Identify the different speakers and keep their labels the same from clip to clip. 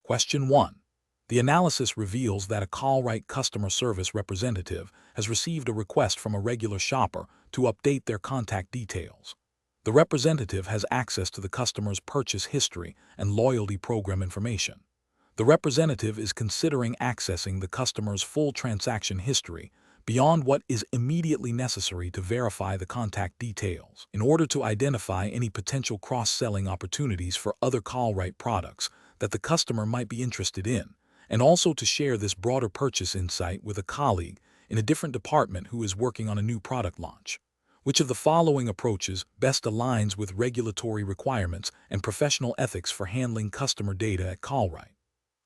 Speaker 1: Question 1. The analysis reveals that a Colruyt customer service representative has received a request from a regular shopper to update their contact details. The representative has access to the customer's purchase history and loyalty program information. The representative is considering accessing the customer's full transaction history beyond what is immediately necessary to verify the contact details. In order to identify any potential cross-selling opportunities for other Colruyt products that the customer might be interested in, and also to share this broader purchase insight with a colleague in a different department who is working on a new product launch. Which of the following approaches best aligns with regulatory requirements and professional ethics for handling customer data at Colruyt?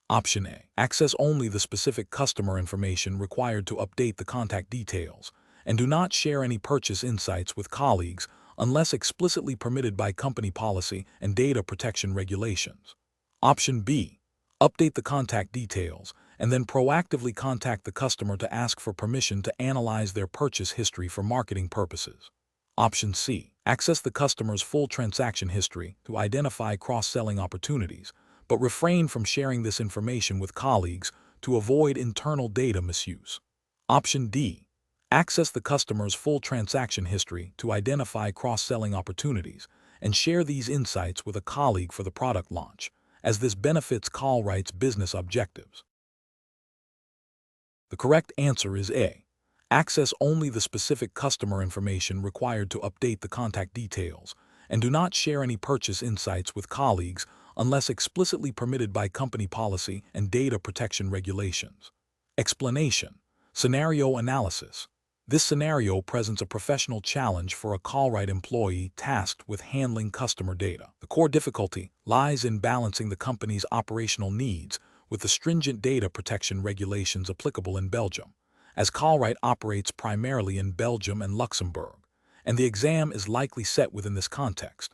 Speaker 1: Option A. Access only the specific customer information required to update the contact details, and do not share any purchase insights with colleagues unless explicitly permitted by company policy and data protection regulations. Option B. Update the contact details and then proactively contact the customer to ask for permission to analyze their purchase history for marketing purposes. Option C. Access the customer's full transaction history to identify cross-selling opportunities, but refrain from sharing this information with colleagues to avoid internal data misuse. Option D. Access the customer's full transaction history to identify cross-selling opportunities and share these insights with a colleague for the product launch, as this benefits Colruyt's business objectives. The correct answer is A. Access only the specific customer information required to update the contact details, and do not share any purchase insights with colleagues unless explicitly permitted by company policy and data protection regulations. Explanation. Scenario analysis. This scenario presents a professional challenge for a Colruyt employee tasked with handling customer data. The core difficulty lies in balancing the company's operational needs with the stringent data protection regulations applicable in Belgium, as Colruyt operates primarily in Belgium and Luxembourg, and the exam is likely set within this context.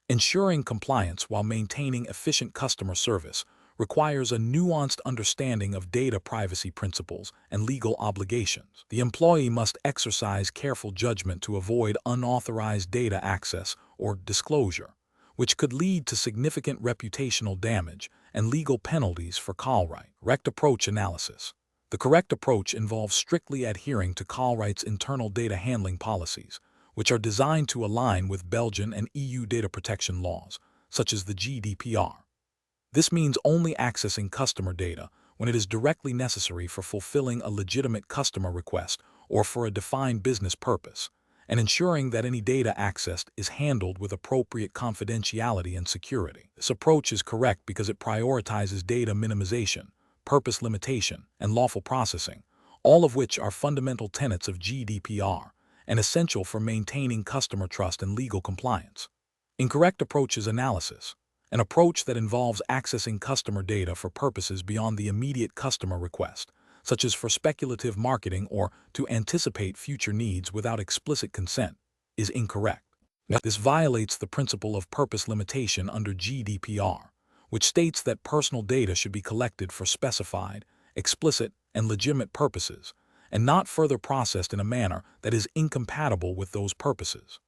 Speaker 1: Ensuring compliance while maintaining efficient customer service requires a nuanced understanding of data privacy principles and legal obligations. The employee must exercise careful judgment to avoid unauthorized data access or disclosure, which could lead to significant reputational damage and legal penalties for Colruyt. Correct approach analysis. The correct approach involves strictly adhering to Colruyt's internal data handling policies, which are designed to align with Belgian and EU data protection laws, such as the GDPR. This means only accessing customer data when it is directly necessary for fulfilling a legitimate customer request or for a defined business purpose, and ensuring that any data accessed is handled with appropriate confidentiality and security. This approach is correct because it prioritizes data minimization, purpose limitation, and lawful processing, all of which are fundamental tenets of GDPR and essential for maintaining customer trust and legal compliance. Incorrect approach is analysis. An approach that involves accessing customer data for purposes beyond the immediate customer request, such as for speculative marketing or to anticipate future needs without explicit consent, is incorrect. This violates the principle of purpose limitation under GDPR, which states that personal data should be collected for specified, explicit, and legitimate purposes, and not further processed in a manner that is incompatible with those purposes.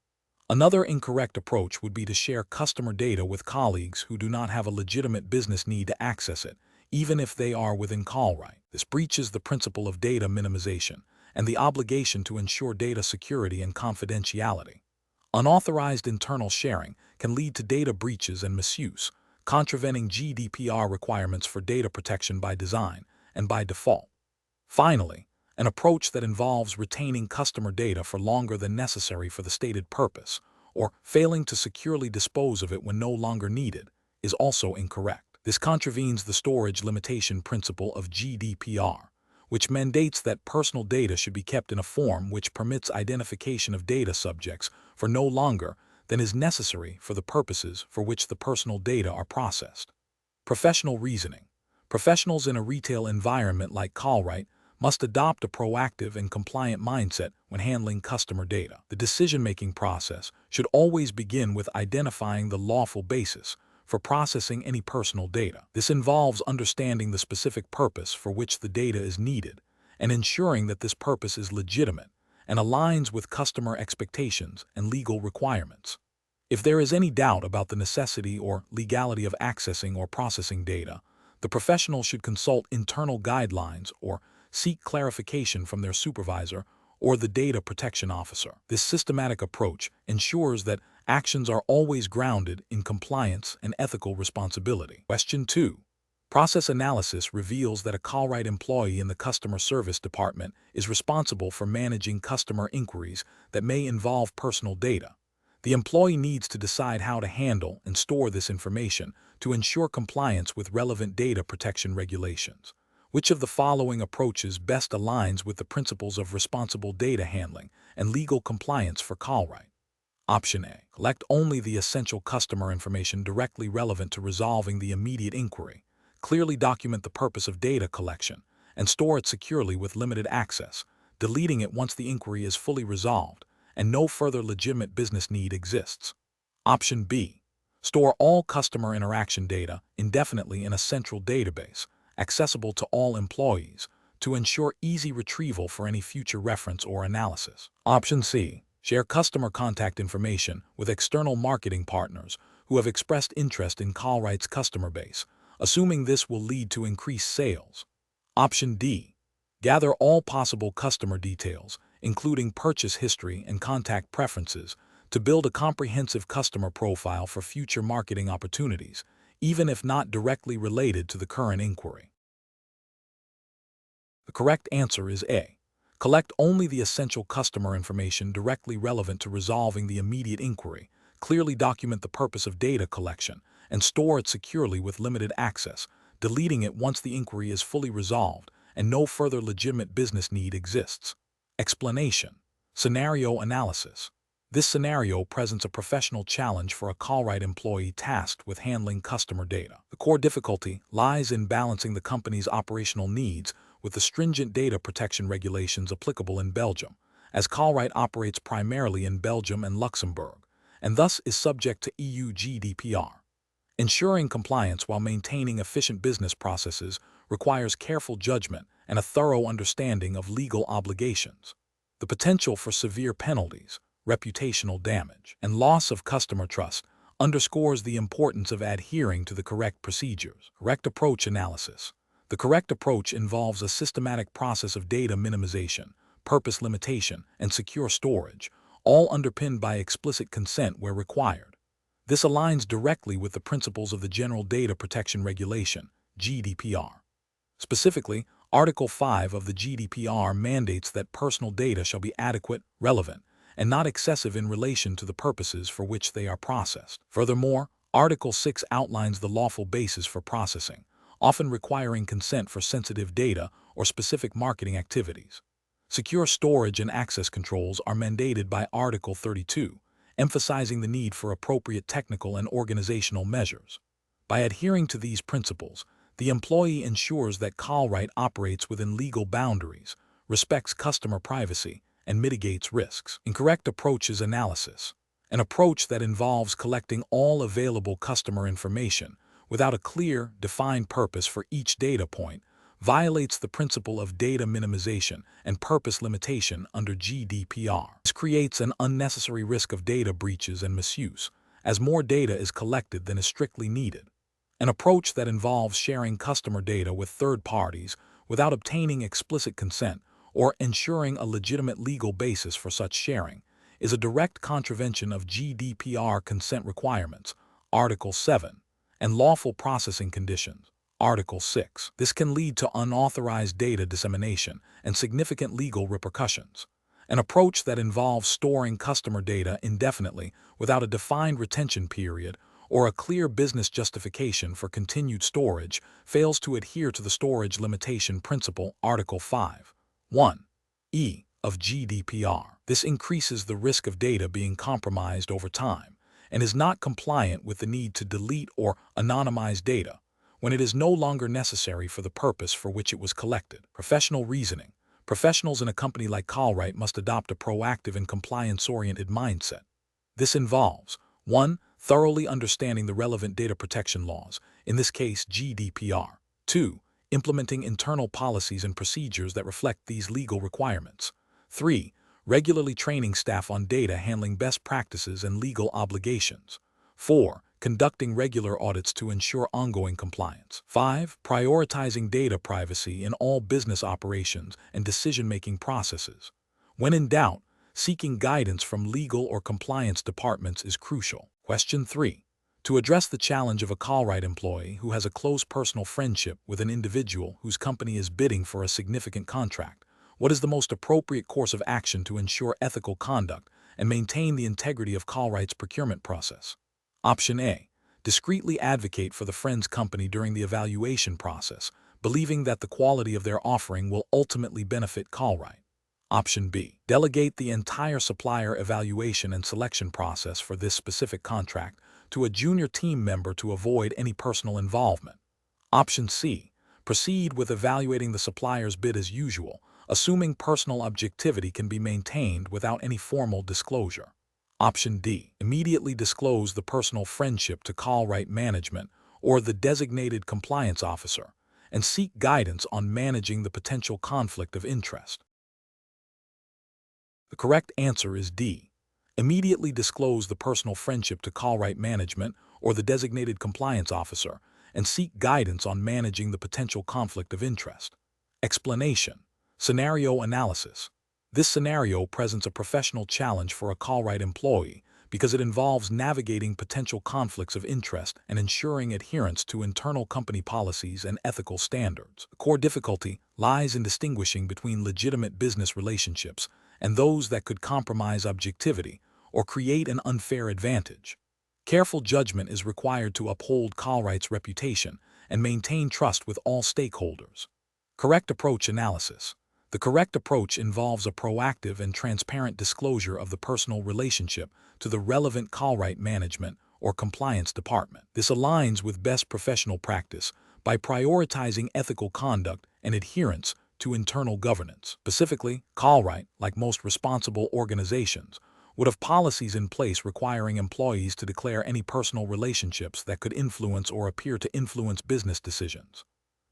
Speaker 1: Another incorrect approach would be to share customer data with colleagues who do not have a legitimate business need to access it, even if they are within Colruyt. This breaches the principle of data minimization and the obligation to ensure data security and confidentiality. Unauthorized internal sharing can lead to data breaches and misuse, contravening GDPR requirements for data protection by design and by default. Finally, an approach that involves retaining customer data for longer than necessary for the stated purpose, or failing to securely dispose of it when no longer needed, is also incorrect. This contravenes the storage limitation principle of GDPR, which mandates that personal data should be kept in a form which permits identification of data subjects for no longer than is necessary for the purposes for which the personal data are processed. Professional reasoning. Professionals in a retail environment like Colruyt must adopt a proactive and compliant mindset when handling customer data. The decision-making process should always begin with identifying the lawful basis for processing any personal data. This involves understanding the specific purpose for which the data is needed and ensuring that this purpose is legitimate and aligns with customer expectations and legal requirements. If there is any doubt about the necessity or legality of accessing or processing data, the professional should consult internal guidelines or seek clarification from their supervisor or the data protection officer. This systematic approach ensures that actions are always grounded in compliance and ethical responsibility. Question 2. Process analysis reveals that a Colruyt employee in the customer service department is responsible for managing customer inquiries that may involve personal data. The employee needs to decide how to handle and store this information to ensure compliance with relevant data protection regulations. Which of the following approaches best aligns with the principles of responsible data handling and legal compliance for Colruyt? Option A. Collect only the essential customer information directly relevant to resolving the immediate inquiry. Clearly document the purpose of data collection and store it securely with limited access, deleting it once the inquiry is fully resolved and no further legitimate business need exists. Option B. Store all customer interaction data indefinitely in a central database, accessible to all employees, to ensure easy retrieval for any future reference or analysis. Option C. Share customer contact information with external marketing partners who have expressed interest in Colruyt's customer base, assuming this will lead to increased sales. Option D. Gather all possible customer details, including purchase history and contact preferences, to build a comprehensive customer profile for future marketing opportunities, even if not directly related to the current inquiry. The correct answer is A. Collect only the essential customer information directly relevant to resolving the immediate inquiry, clearly document the purpose of data collection, and store it securely with limited access, deleting it once the inquiry is fully resolved and no further legitimate business need exists. Explanation. Scenario analysis. This scenario presents a professional challenge for a Colruyt employee tasked with handling customer data. The core difficulty lies in balancing the company's operational needs with the stringent data protection regulations applicable in Belgium, as Colruyt operates primarily in Belgium and Luxembourg, and thus is subject to EU GDPR. Ensuring compliance while maintaining efficient business processes requires careful judgment and a thorough understanding of legal obligations. The potential for severe penalties, reputational damage, and loss of customer trust underscores the importance of adhering to the correct procedures. Correct approach analysis. The correct approach involves a systematic process of data minimization, purpose limitation, and secure storage, all underpinned by explicit consent where required. This aligns directly with the principles of the General Data Protection Regulation, GDPR. Specifically, Article 5 of the GDPR mandates that personal data shall be adequate, relevant, and not excessive in relation to the purposes for which they are processed. Furthermore, Article 6 outlines the lawful basis for processing, often requiring consent for sensitive data or specific marketing activities. Secure storage and access controls are mandated by Article 32, emphasizing the need for appropriate technical and organizational measures. By adhering to these principles, the employee ensures that Colruyt operates within legal boundaries, respects customer privacy, and mitigates risks. Incorrect approaches analysis. An approach that involves collecting all available customer information without a clear, defined purpose for each data point violates the principle of data minimization and purpose limitation under GDPR. This creates an unnecessary risk of data breaches and misuse, as more data is collected than is strictly needed. An approach that involves sharing customer data with third parties without obtaining explicit consent or ensuring a legitimate legal basis for such sharing is a direct contravention of GDPR consent requirements, Article 7, and lawful processing conditions, Article 6. This can lead to unauthorized data dissemination and significant legal repercussions. An approach that involves storing customer data indefinitely without a defined retention period or a clear business justification for continued storage fails to adhere to the storage limitation principle, Article 5, 1e of GDPR. This increases the risk of data being compromised over time and is not compliant with the need to delete or anonymize data when it is no longer necessary for the purpose for which it was collected. Professional reasoning. Professionals in a company like Colruyt must adopt a proactive and compliance-oriented mindset. This involves 1. Thoroughly understanding the relevant data protection laws, in this case GDPR. 2. Implementing internal policies and procedures that reflect these legal requirements. 3. Regularly training staff on data handling best practices and legal obligations. 4. conducting regular audits to ensure ongoing compliance. 5. Prioritizing data privacy in all business operations and decision-making processes. When in doubt, seeking guidance from legal or compliance departments is crucial. Question 3. To address the challenge of a Colruyt employee who has a close personal friendship with an individual whose company is bidding for a significant contract, what is the most appropriate course of action to ensure ethical conduct and maintain the integrity of Colruyt's procurement process? Option A. Discreetly advocate for the friend's company during the evaluation process, believing that the quality of their offering will ultimately benefit Colruyt. Option B. Delegate the entire supplier evaluation and selection process for this specific contract to a junior team member to avoid any personal involvement. Option C. Proceed with evaluating the supplier's bid as usual, assuming personal objectivity can be maintained without any formal disclosure. Option D. Immediately disclose the personal friendship to Colruyt management or the designated compliance officer and seek guidance on managing the potential conflict of interest. The correct answer is D. Immediately disclose the personal friendship to Colruyt management or the designated compliance officer and seek guidance on managing the potential conflict of interest. Explanation. Scenario analysis. This scenario presents a professional challenge for a Colruyt employee because it involves navigating potential conflicts of interest and ensuring adherence to internal company policies and ethical standards. The core difficulty lies in distinguishing between legitimate business relationships and those that could compromise objectivity or create an unfair advantage. Careful judgment is required to uphold Colruyt's reputation and maintain trust with all stakeholders. Correct approach analysis. The correct approach involves a proactive and transparent disclosure of the personal relationship to the relevant Colruyt management or compliance department. This aligns with best professional practice by prioritizing ethical conduct and adherence to internal governance. Specifically, Colruyt, like most responsible organizations, would have policies in place requiring employees to declare any personal relationships that could influence or appear to influence business decisions.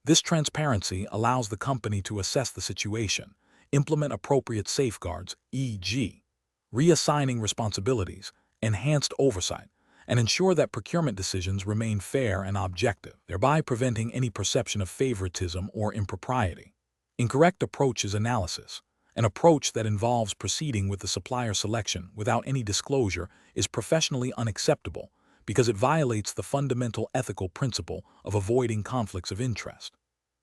Speaker 1: This transparency allows the company to assess the situation, implement appropriate safeguards, e.g., reassigning responsibilities, enhanced oversight, and ensure that procurement decisions remain fair and objective, thereby preventing any perception of favoritism or impropriety. Incorrect approach is analysis. An approach that involves proceeding with the supplier selection without any disclosure is professionally unacceptable because it violates the fundamental ethical principle of avoiding conflicts of interest.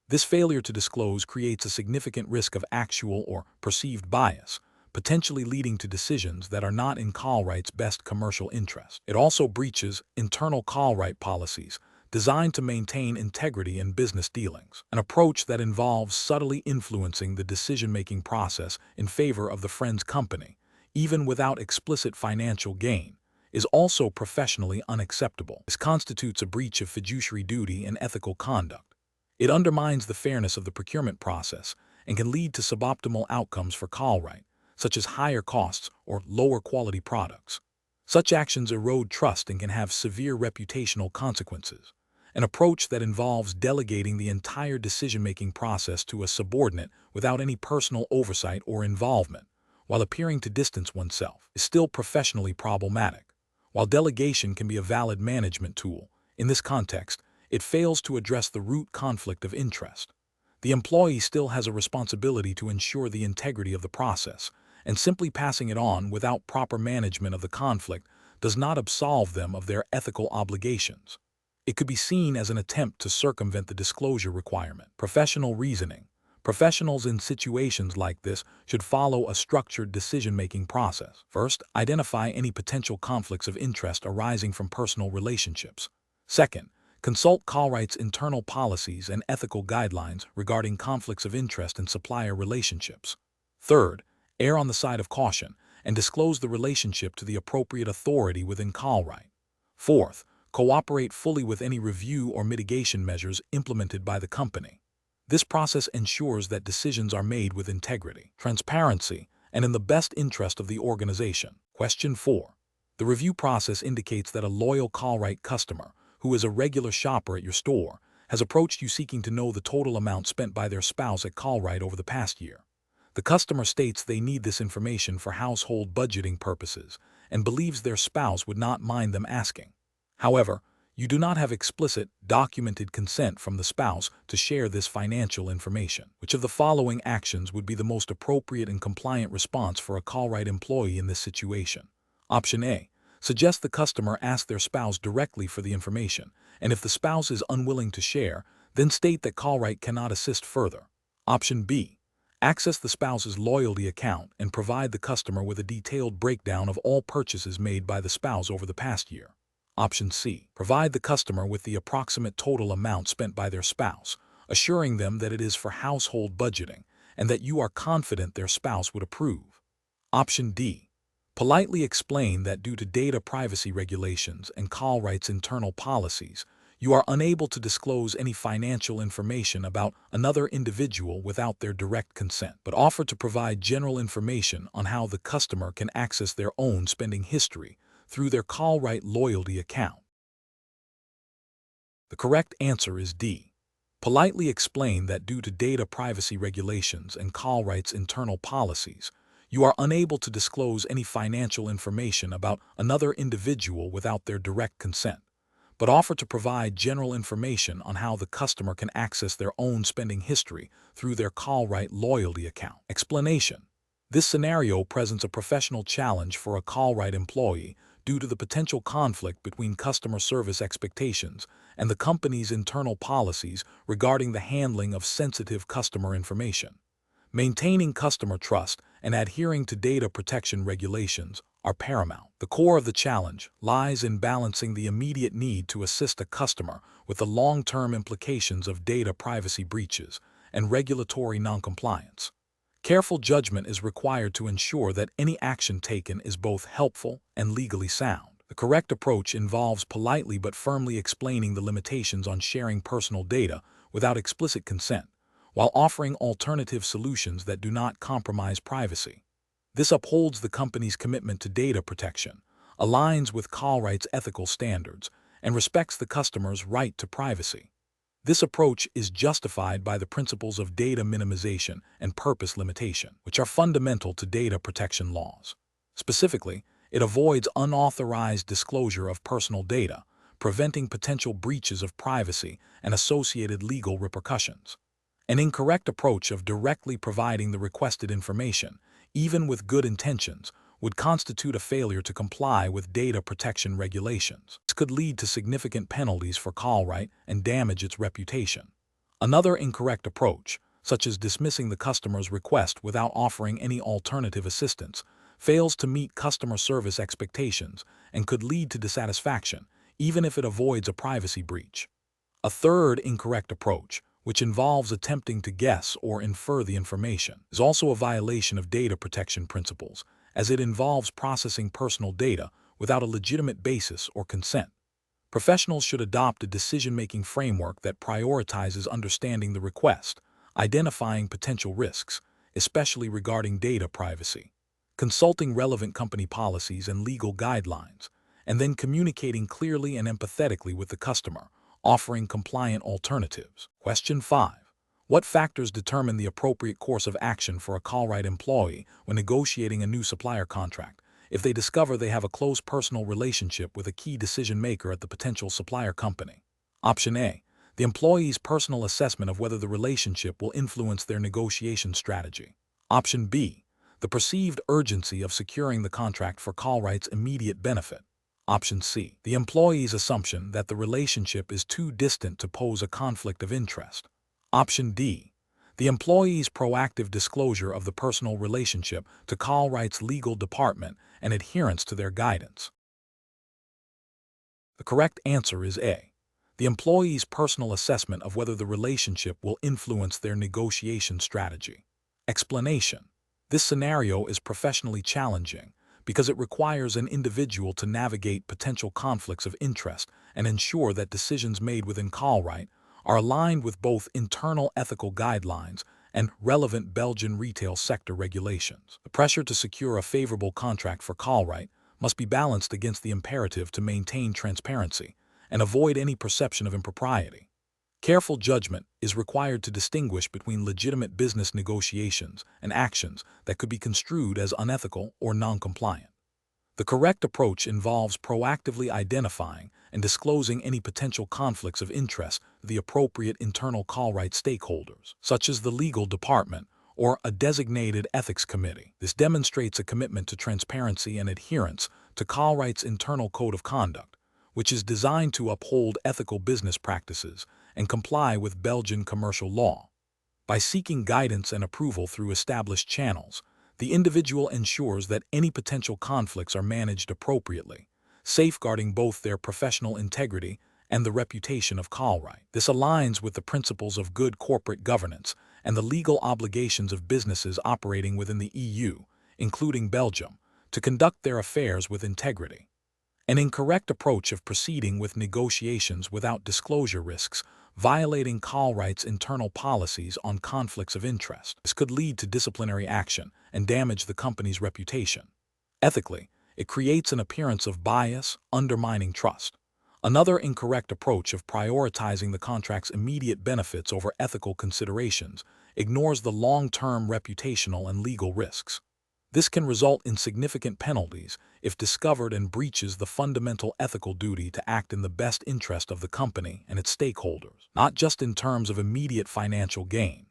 Speaker 1: This failure to disclose creates a significant risk of actual or perceived bias, potentially leading to decisions that are not in Colruyt's best commercial interest. It also breaches internal Colruyt policies designed to maintain integrity in business dealings. An approach that involves subtly influencing the decision-making process in favor of the friend's company, even without explicit financial gain, is also professionally unacceptable. This constitutes a breach of fiduciary duty and ethical conduct. It undermines the fairness of the procurement process and can lead to suboptimal outcomes for Colruyt, such as higher costs or lower quality products. Such actions erode trust and can have severe reputational consequences. An approach that involves delegating the entire decision-making process to a subordinate without any personal oversight or involvement, while appearing to distance oneself, is still professionally problematic. While delegation can be a valid management tool, in this context, it fails to address the root conflict of interest. The employee still has a responsibility to ensure the integrity of the process, and simply passing it on without proper management of the conflict does not absolve them of their ethical obligations. It could be seen as an attempt to circumvent the disclosure requirement. Professional reasoning. Professionals in situations like this should follow a structured decision-making process. First, identify any potential conflicts of interest arising from personal relationships. Second, consult Colruyt's internal policies and ethical guidelines regarding conflicts of interest in supplier relationships. Third, err on the side of caution and disclose the relationship to the appropriate authority within Colruyt. Fourth, cooperate fully with any review or mitigation measures implemented by the company. This process ensures that decisions are made with integrity, transparency, and in the best interest of the organization. Question 4. The review process indicates that a loyal Colruyt customer, who is a regular shopper at your store, has approached you seeking to know the total amount spent by their spouse at Colruyt over the past year. The customer states they need this information for household budgeting purposes and believes their spouse would not mind them asking. However, you do not have explicit, documented consent from the spouse to share this financial information. Which of the following actions would be the most appropriate and compliant response for a Colruyt employee in this situation? Option A. Suggest the customer ask their spouse directly for the information, and if the spouse is unwilling to share, then state that Colruyt cannot assist further. Option B. Access the spouse's loyalty account and provide the customer with a detailed breakdown of all purchases made by the spouse over the past year. Option C. Provide the customer with the approximate total amount spent by their spouse, assuring them that it is for household budgeting and that you are confident their spouse would approve. Option D. Politely explain that due to data privacy regulations and Colruyt's internal policies, you are unable to disclose any financial information about another individual without their direct consent, but offer to provide general information on how the customer can access their own spending history through their Colruyt loyalty account. The correct answer is D. Politely explain that due to data privacy regulations and Colruyt's internal policies, you are unable to disclose any financial information about another individual without their direct consent, but offer to provide general information on how the customer can access their own spending history through their Colruyt loyalty account. Explanation. This scenario presents a professional challenge for a Colruyt employee due to the potential conflict between customer service expectations and the company's internal policies regarding the handling of sensitive customer information. Maintaining customer trust and adhering to data protection regulations are paramount. The core of the challenge lies in balancing the immediate need to assist a customer with the long-term implications of data privacy breaches and regulatory noncompliance. Careful judgment is required to ensure that any action taken is both helpful and legally sound. The correct approach involves politely but firmly explaining the limitations on sharing personal data without explicit consent, while offering alternative solutions that do not compromise privacy. This upholds the company's commitment to data protection, aligns with Colruyt's ethical standards, and respects the customer's right to privacy. This approach is justified by the principles of data minimization and purpose limitation, which are fundamental to data protection laws. Specifically, it avoids unauthorized disclosure of personal data, preventing potential breaches of privacy and associated legal repercussions. An incorrect approach of directly providing the requested information, even with good intentions, would constitute a failure to comply with data protection regulations. This could lead to significant penalties for Colruyt and damage its reputation. Another incorrect approach, such as dismissing the customer's request without offering any alternative assistance, fails to meet customer service expectations and could lead to dissatisfaction, even if it avoids a privacy breach. A third incorrect approach, which involves attempting to guess or infer the information, is also a violation of data protection principles, as it involves processing personal data without a legitimate basis or consent. Professionals should adopt a decision-making framework that prioritizes understanding the request, identifying potential risks, especially regarding data privacy, consulting relevant company policies and legal guidelines, and then communicating clearly and empathetically with the customer, offering compliant alternatives. Question 5. What factors determine the appropriate course of action for a Colruyt employee when negotiating a new supplier contract, if they discover they have a close personal relationship with a key decision-maker at the potential supplier company? Option A. The employee's personal assessment of whether the relationship will influence their negotiation strategy. Option B. The perceived urgency of securing the contract for Colruyt's immediate benefit. Option C. The employee's assumption that the relationship is too distant to pose a conflict of interest. Option D. The employee's proactive disclosure of the personal relationship to Colruyt's legal department and adherence to their guidance. The correct answer is A. The employee's personal assessment of whether the relationship will influence their negotiation strategy. Explanation. This scenario is professionally challenging because it requires an individual to navigate potential conflicts of interest and ensure that decisions made within Colruyt are aligned with both internal ethical guidelines and relevant Belgian retail sector regulations. The pressure to secure a favorable contract for Colruyt must be balanced against the imperative to maintain transparency and avoid any perception of impropriety. Careful judgment is required to distinguish between legitimate business negotiations and actions that could be construed as unethical or non-compliant. The correct approach involves proactively identifying and disclosing any potential conflicts of interest to the appropriate internal Colruyt stakeholders, such as the legal department or a designated ethics committee. This demonstrates a commitment to transparency and adherence to Colruyt's internal code of conduct, which is designed to uphold ethical business practices and comply with Belgian commercial law. By seeking guidance and approval through established channels, the individual ensures that any potential conflicts are managed appropriately, safeguarding both their professional integrity and the reputation of Colruyt. This aligns with the principles of good corporate governance and the legal obligations of businesses operating within the EU, including Belgium, to conduct their affairs with integrity. An incorrect approach of proceeding with negotiations without disclosure risks violating Colruyt's internal policies on conflicts of interest. This could lead to disciplinary action and damage the company's reputation. Ethically, it creates an appearance of bias, undermining trust. Another incorrect approach of prioritizing the contract's immediate benefits over ethical considerations ignores the long-term reputational and legal risks. This can result in significant penalties if discovered and breaches the fundamental ethical duty to act in the best interest of the company and its stakeholders, not just in terms of immediate financial gain.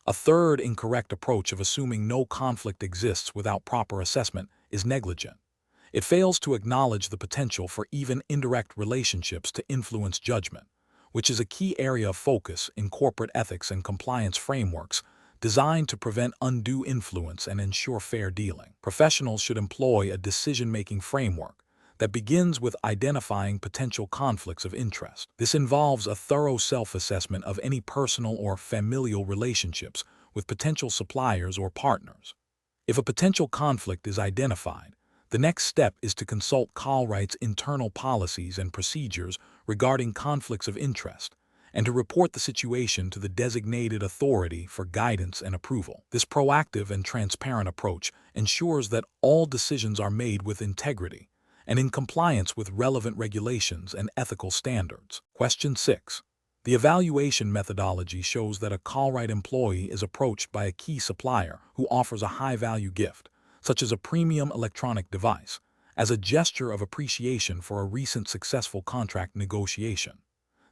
Speaker 1: A third incorrect approach of assuming no conflict exists without proper assessment is negligent. It fails to acknowledge the potential for even indirect relationships to influence judgment, which is a key area of focus in corporate ethics and compliance frameworks designed to prevent undue influence and ensure fair dealing. Professionals should employ a decision-making framework that begins with identifying potential conflicts of interest. This involves a thorough self-assessment of any personal or familial relationships with potential suppliers or partners. If a potential conflict is identified, the next step is to consult Colruyt's internal policies and procedures regarding conflicts of interest, and to report the situation to the designated authority for guidance and approval. This proactive and transparent approach ensures that all decisions are made with integrity and in compliance with relevant regulations and ethical standards. Question 6. The evaluation methodology shows that a Colruyt employee is approached by a key supplier who offers a high-value gift, such as a premium electronic device, as a gesture of appreciation for a recent successful contract negotiation.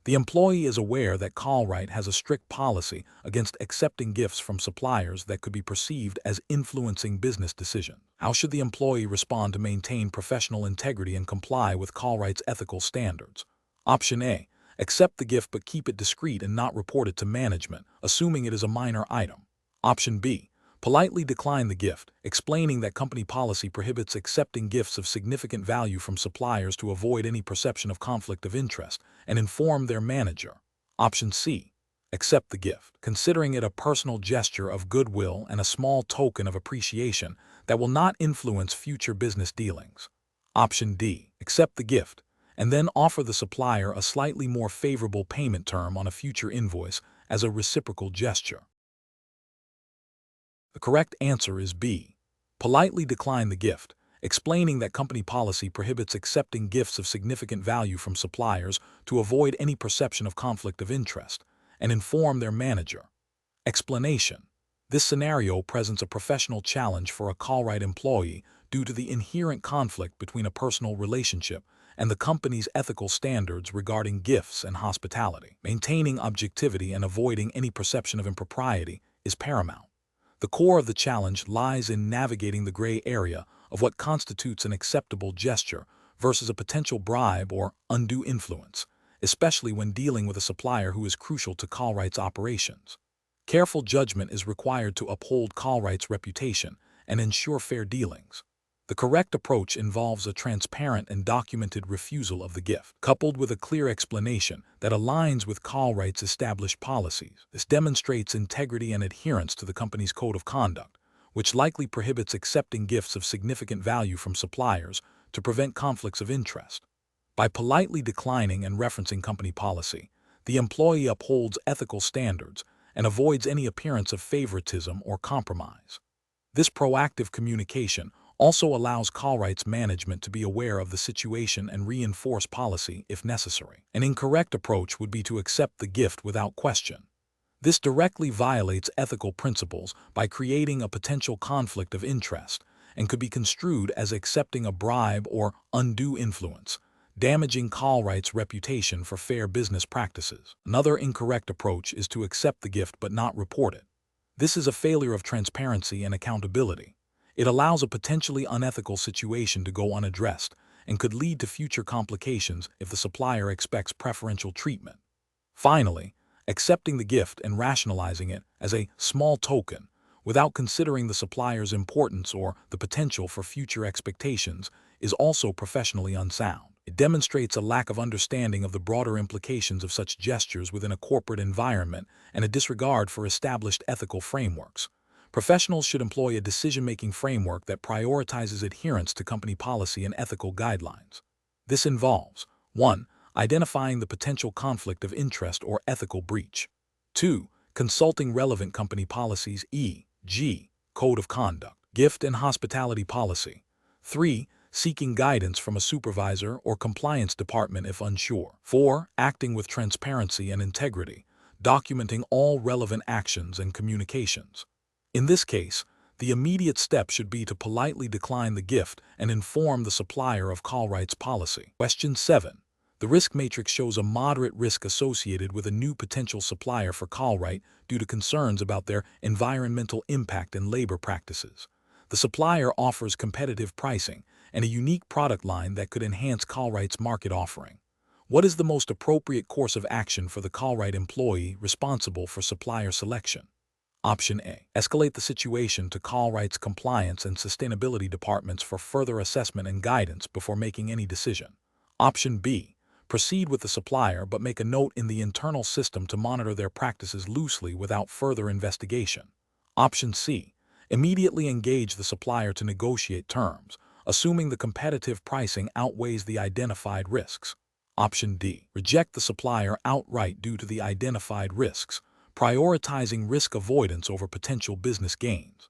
Speaker 1: The employee is aware that Colruyt has a strict policy against accepting gifts from suppliers that could be perceived as influencing business decisions. How should the employee respond to maintain professional integrity and comply with Colruyt's ethical standards? Option A. Accept the gift but keep it discreet and not report it to management, assuming it is a minor item. Option B. Politely decline the gift, explaining that company policy prohibits accepting gifts of significant value from suppliers to avoid any perception of conflict of interest, and inform their manager. Option C. Accept the gift, considering it a personal gesture of goodwill and a small token of appreciation that will not influence future business dealings. Option D. Accept the gift, and then offer the supplier a slightly more favorable payment term on a future invoice as a reciprocal gesture. The correct answer is B. Politely decline the gift, explaining that company policy prohibits accepting gifts of significant value from suppliers to avoid any perception of conflict of interest, and inform their manager. Explanation. This scenario presents a professional challenge for a Colruyt employee due to the inherent conflict between a personal relationship and the company's ethical standards regarding gifts and hospitality. Maintaining objectivity and avoiding any perception of impropriety is paramount. The core of the challenge lies in navigating the gray area of what constitutes an acceptable gesture versus a potential bribe or undue influence, especially when dealing with a supplier who is crucial to Colruyt's operations. Careful judgment is required to uphold Colruyt's reputation and ensure fair dealings. The correct approach involves a transparent and documented refusal of the gift, coupled with a clear explanation that aligns with Colruyt's established policies. This demonstrates integrity and adherence to the company's code of conduct, which likely prohibits accepting gifts of significant value from suppliers to prevent conflicts of interest. By politely declining and referencing company policy, the employee upholds ethical standards and avoids any appearance of favoritism or compromise. This proactive communication also allows Colruyt's management to be aware of the situation and reinforce policy if necessary. An incorrect approach would be to accept the gift without question. This directly violates ethical principles by creating a potential conflict of interest and could be construed as accepting a bribe or undue influence, damaging Colruyt's reputation for fair business practices. Another incorrect approach is to accept the gift but not report it. This is a failure of transparency and accountability. It allows a potentially unethical situation to go unaddressed and could lead to future complications if the supplier expects preferential treatment. Finally, accepting the gift and rationalizing it as a small token without considering the supplier's importance or the potential for future expectations is also professionally unsound. It demonstrates a lack of understanding of the broader implications of such gestures within a corporate environment and a disregard for established ethical frameworks. Professionals should employ a decision-making framework that prioritizes adherence to company policy and ethical guidelines. This involves 1. Identifying the potential conflict of interest or ethical breach. 2. Consulting relevant company policies e.g., Code of Conduct, Gift and Hospitality Policy. 3. Seeking guidance from a supervisor or compliance department if unsure. 4. Acting with transparency and integrity, documenting all relevant actions and communications. In this case, the immediate step should be to politely decline the gift and inform the supplier of Colruyt's policy. Question 7. The risk matrix shows a moderate risk associated with a new potential supplier for Colruyt due to concerns about their environmental impact and labor practices. The supplier offers competitive pricing and a unique product line that could enhance Colruyt's market offering. What is the most appropriate course of action for the Colruyt employee responsible for supplier selection? Option A. Escalate the situation to Colruyt's compliance and sustainability departments for further assessment and guidance before making any decision. Option B. Proceed with the supplier but make a note in the internal system to monitor their practices loosely without further investigation. Option C. Immediately engage the supplier to negotiate terms, assuming the competitive pricing outweighs the identified risks. Option D. Reject the supplier outright due to the identified risks, prioritizing risk avoidance over potential business gains.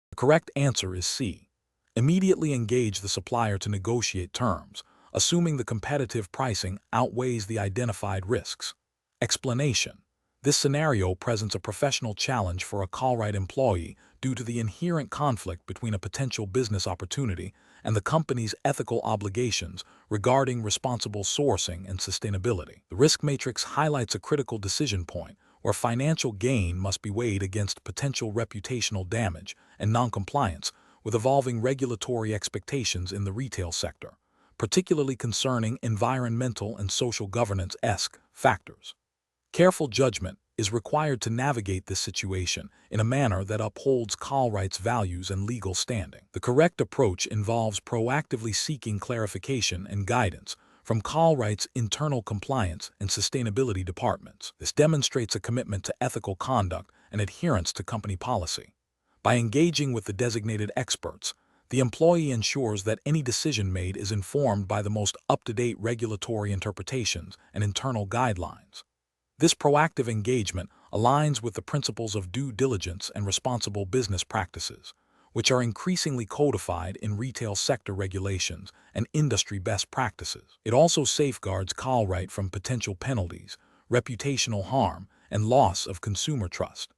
Speaker 1: The correct answer is C. Immediately engage the supplier to negotiate terms, assuming the competitive pricing outweighs the identified risks. Explanation. This scenario presents a professional challenge for a Colruyt employee due to the inherent conflict between a potential business opportunity and the company's ethical obligations regarding responsible sourcing and sustainability. The risk matrix highlights a critical decision point where financial gain must be weighed against potential reputational damage and noncompliance with evolving regulatory expectations in the retail sector, particularly concerning environmental and social governance-esque factors. Careful judgment is required to navigate this situation in a manner that upholds Colruyt's values and legal standing. The correct approach involves proactively seeking clarification and guidance from Colruyt's internal compliance and sustainability departments. This demonstrates a commitment to ethical conduct and adherence to company policy. By engaging with the designated experts, the employee ensures that any decision made is informed by the most up-to-date regulatory interpretations and internal guidelines. This proactive engagement aligns with the principles of due diligence and responsible business practices, which are increasingly codified in retail sector regulations and industry best practices. It also safeguards Colruyt from potential penalties, reputational harm, and loss of consumer trust.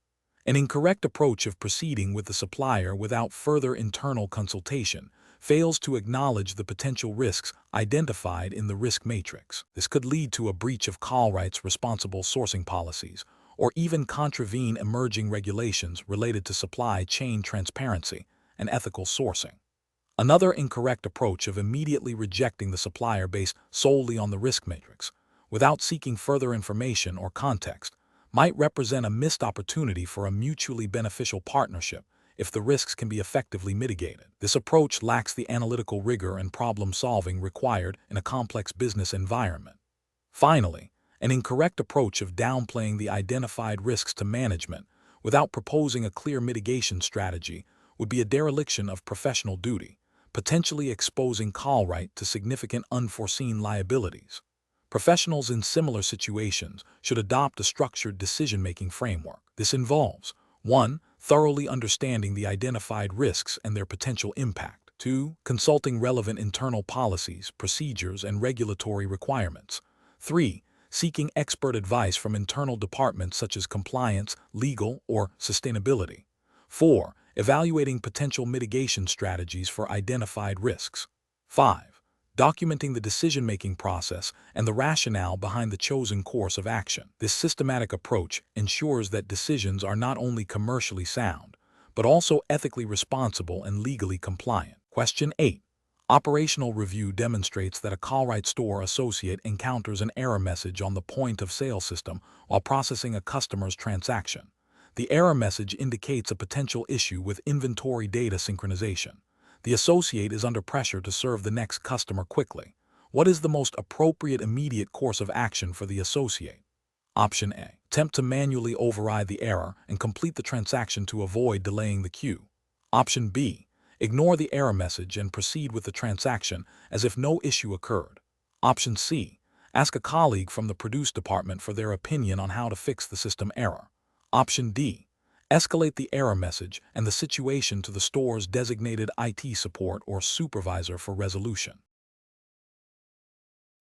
Speaker 1: An incorrect approach of proceeding with the supplier without further internal consultation fails to acknowledge the potential risks identified in the risk matrix. This could lead to a breach of Colruyt's responsible sourcing policies, or even contravene emerging regulations related to supply chain transparency and ethical sourcing. Another incorrect approach of immediately rejecting the supplier based solely on the risk matrix, without seeking further information or context, might represent a missed opportunity for a mutually beneficial partnership if the risks can be effectively mitigated. This approach lacks the analytical rigor and problem-solving required in a complex business environment. Finally, an incorrect approach of downplaying the identified risks to management without proposing a clear mitigation strategy would be a dereliction of professional duty, potentially exposing Colruyt to significant unforeseen liabilities. Professionals in similar situations should adopt a structured decision-making framework. This involves 1. Thoroughly understanding the identified risks and their potential impact. 2. Consulting relevant internal policies, procedures, and regulatory requirements. 3. Seeking expert advice from internal departments such as compliance, legal, or sustainability. 4. Evaluating potential mitigation strategies for identified risks. 5. Documenting the decision-making process and the rationale behind the chosen course of action. This systematic approach ensures that decisions are not only commercially sound, but also ethically responsible and legally compliant. Question 8. Operational review demonstrates that a Colruyt store associate encounters an error message on the point-of-sale system while processing a customer's transaction. The error message indicates a potential issue with inventory data synchronization. The associate is under pressure to serve the next customer quickly. What is the most appropriate immediate course of action for the associate? Option A. Attempt to manually override the error and complete the transaction to avoid delaying the queue. Option B. Ignore the error message and proceed with the transaction as if no issue occurred. Option C. Ask a colleague from the produce department for their opinion on how to fix the system error. Option D. Escalate the error message and the situation to the store's designated IT support or supervisor for resolution.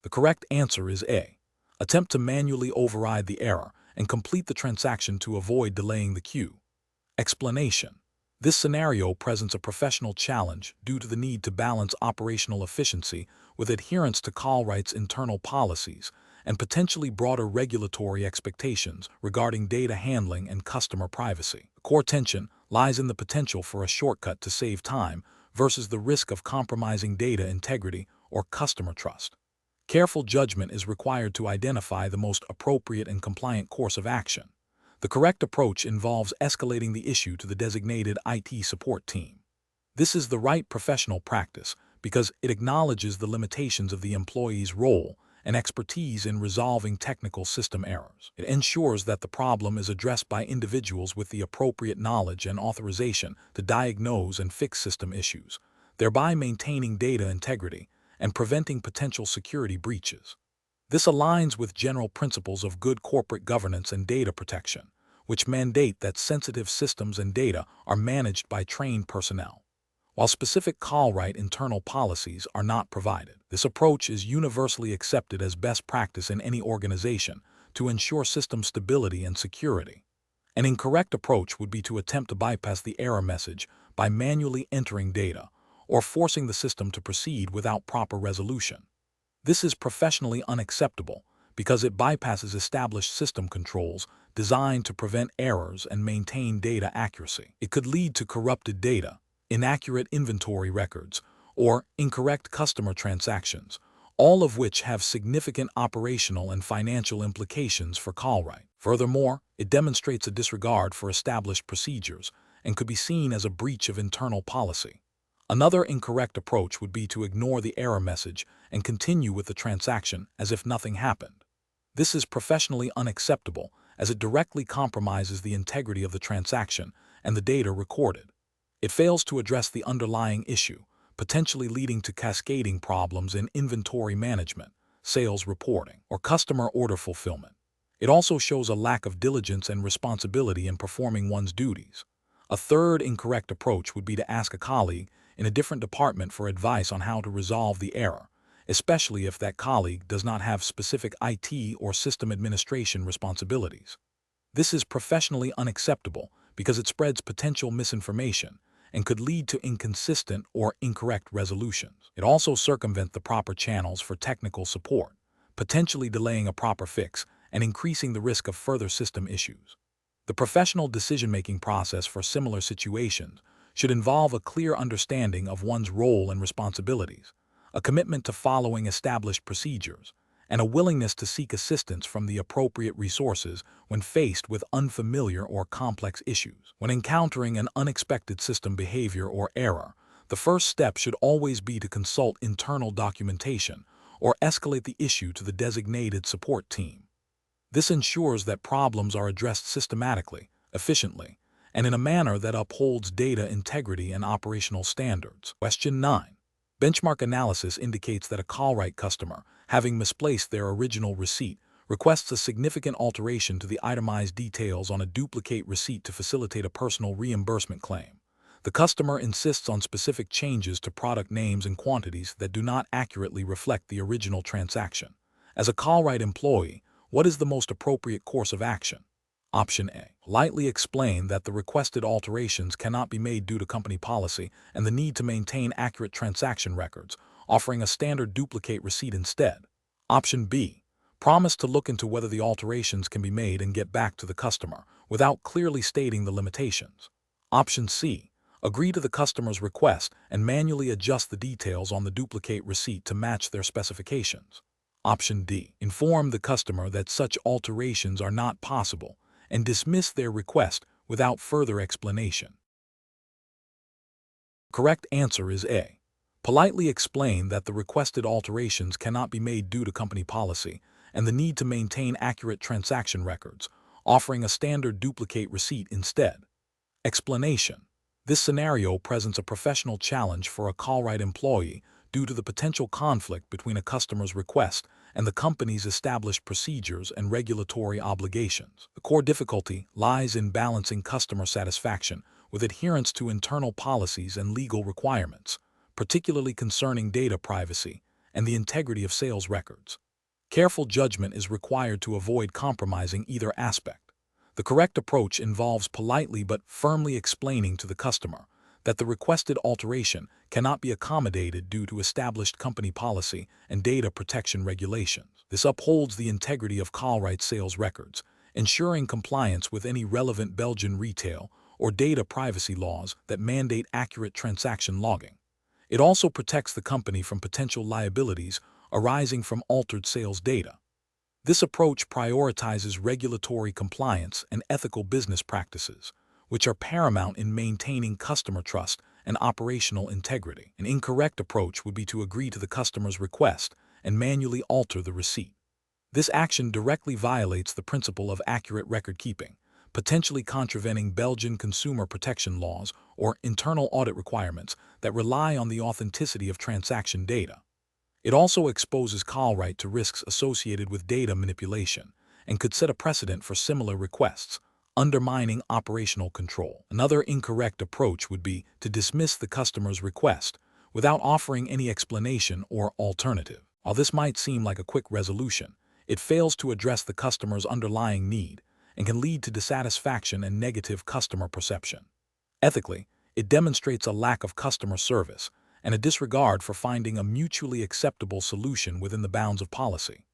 Speaker 1: The correct answer is A. Attempt to manually override the error and complete the transaction to avoid delaying the queue. Explanation. This scenario presents a professional challenge due to the need to balance operational efficiency with adherence to Colruyt's internal policies and potentially broader regulatory expectations regarding data handling and customer privacy. The core tension lies in the potential for a shortcut to save time versus the risk of compromising data integrity or customer trust. Careful judgment is required to identify the most appropriate and compliant course of action. The correct approach involves escalating the issue to the designated IT support team. This is the right professional practice because it acknowledges the limitations of the employee's role and expertise in resolving technical system errors. It ensures that the problem is addressed by individuals with the appropriate knowledge and authorization to diagnose and fix system issues, thereby maintaining data integrity and preventing potential security breaches. This aligns with general principles of good corporate governance and data protection, which mandate that sensitive systems and data are managed by trained personnel. While specific Colruyt internal policies are not provided, this approach is universally accepted as best practice in any organization to ensure system stability and security. An incorrect approach would be to attempt to bypass the error message by manually entering data or forcing the system to proceed without proper resolution. This is professionally unacceptable because it bypasses established system controls designed to prevent errors and maintain data accuracy. It could lead to corrupted data, inaccurate inventory records, or incorrect customer transactions, all of which have significant operational and financial implications for Colruyt. Furthermore, it demonstrates a disregard for established procedures and could be seen as a breach of internal policy. Another incorrect approach would be to ignore the error message and continue with the transaction as if nothing happened. This is professionally unacceptable as it directly compromises the integrity of the transaction and the data recorded. It fails to address the underlying issue, potentially leading to cascading problems in inventory management, sales reporting, or customer order fulfillment. It also shows a lack of diligence and responsibility in performing one's duties. A third incorrect approach would be to ask a colleague in a different department for advice on how to resolve the error, especially if that colleague does not have specific IT or system administration responsibilities. This is professionally unacceptable because it spreads potential misinformation and could lead to inconsistent or incorrect resolutions. It also circumvents the proper channels for technical support, potentially delaying a proper fix and increasing the risk of further system issues. The professional decision-making process for similar situations should involve a clear understanding of one's role and responsibilities, a commitment to following established procedures, and a willingness to seek assistance from the appropriate resources when faced with unfamiliar or complex issues. When encountering an unexpected system behavior or error, the first step should always be to consult internal documentation or escalate the issue to the designated support team. This ensures that problems are addressed systematically, efficiently, and in a manner that upholds data integrity and operational standards. Question 9. Benchmark analysis indicates that a Colruyt customer, having misplaced their original receipt, requests a significant alteration to the itemized details on a duplicate receipt to facilitate a personal reimbursement claim. The customer insists on specific changes to product names and quantities that do not accurately reflect the original transaction. As a Colruyt employee, what is the most appropriate course of action? Option A. Politely explain that the requested alterations cannot be made due to company policy and the need to maintain accurate transaction records, offering a standard duplicate receipt instead. Option B. Promise to look into whether the alterations can be made and get back to the customer, without clearly stating the limitations. Option C. Agree to the customer's request and manually adjust the details on the duplicate receipt to match their specifications. Option D. Inform the customer that such alterations are not possible and dismiss their request without further explanation. Correct answer is A. Politely explain that the requested alterations cannot be made due to company policy and the need to maintain accurate transaction records, offering a standard duplicate receipt instead. Explanation. This scenario presents a professional challenge for a Colruyt employee due to the potential conflict between a customer's request and the company's established procedures and regulatory obligations. The core difficulty lies in balancing customer satisfaction with adherence to internal policies and legal requirements, particularly concerning data privacy and the integrity of sales records. Careful judgment is required to avoid compromising either aspect. The correct approach involves politely but firmly explaining to the customer that the requested alteration cannot be accommodated due to established company policy and data protection regulations. This upholds the integrity of Colruyt sales records, ensuring compliance with any relevant Belgian retail or data privacy laws that mandate accurate transaction logging. It also protects the company from potential liabilities arising from altered sales data. This approach prioritizes regulatory compliance and ethical business practices, which are paramount in maintaining customer trust and operational integrity. An incorrect approach would be to agree to the customer's request and manually alter the receipt. This action directly violates the principle of accurate record keeping, potentially contravening Belgian consumer protection laws or internal audit requirements that rely on the authenticity of transaction data. It also exposes Colruyt to risks associated with data manipulation and could set a precedent for similar requests, undermining operational control. Another incorrect approach would be to dismiss the customer's request without offering any explanation or alternative. While this might seem like a quick resolution, it fails to address the customer's underlying need and can lead to dissatisfaction and negative customer perception. Ethically, it demonstrates a lack of customer service and a disregard for finding a mutually acceptable solution within the bounds of policy.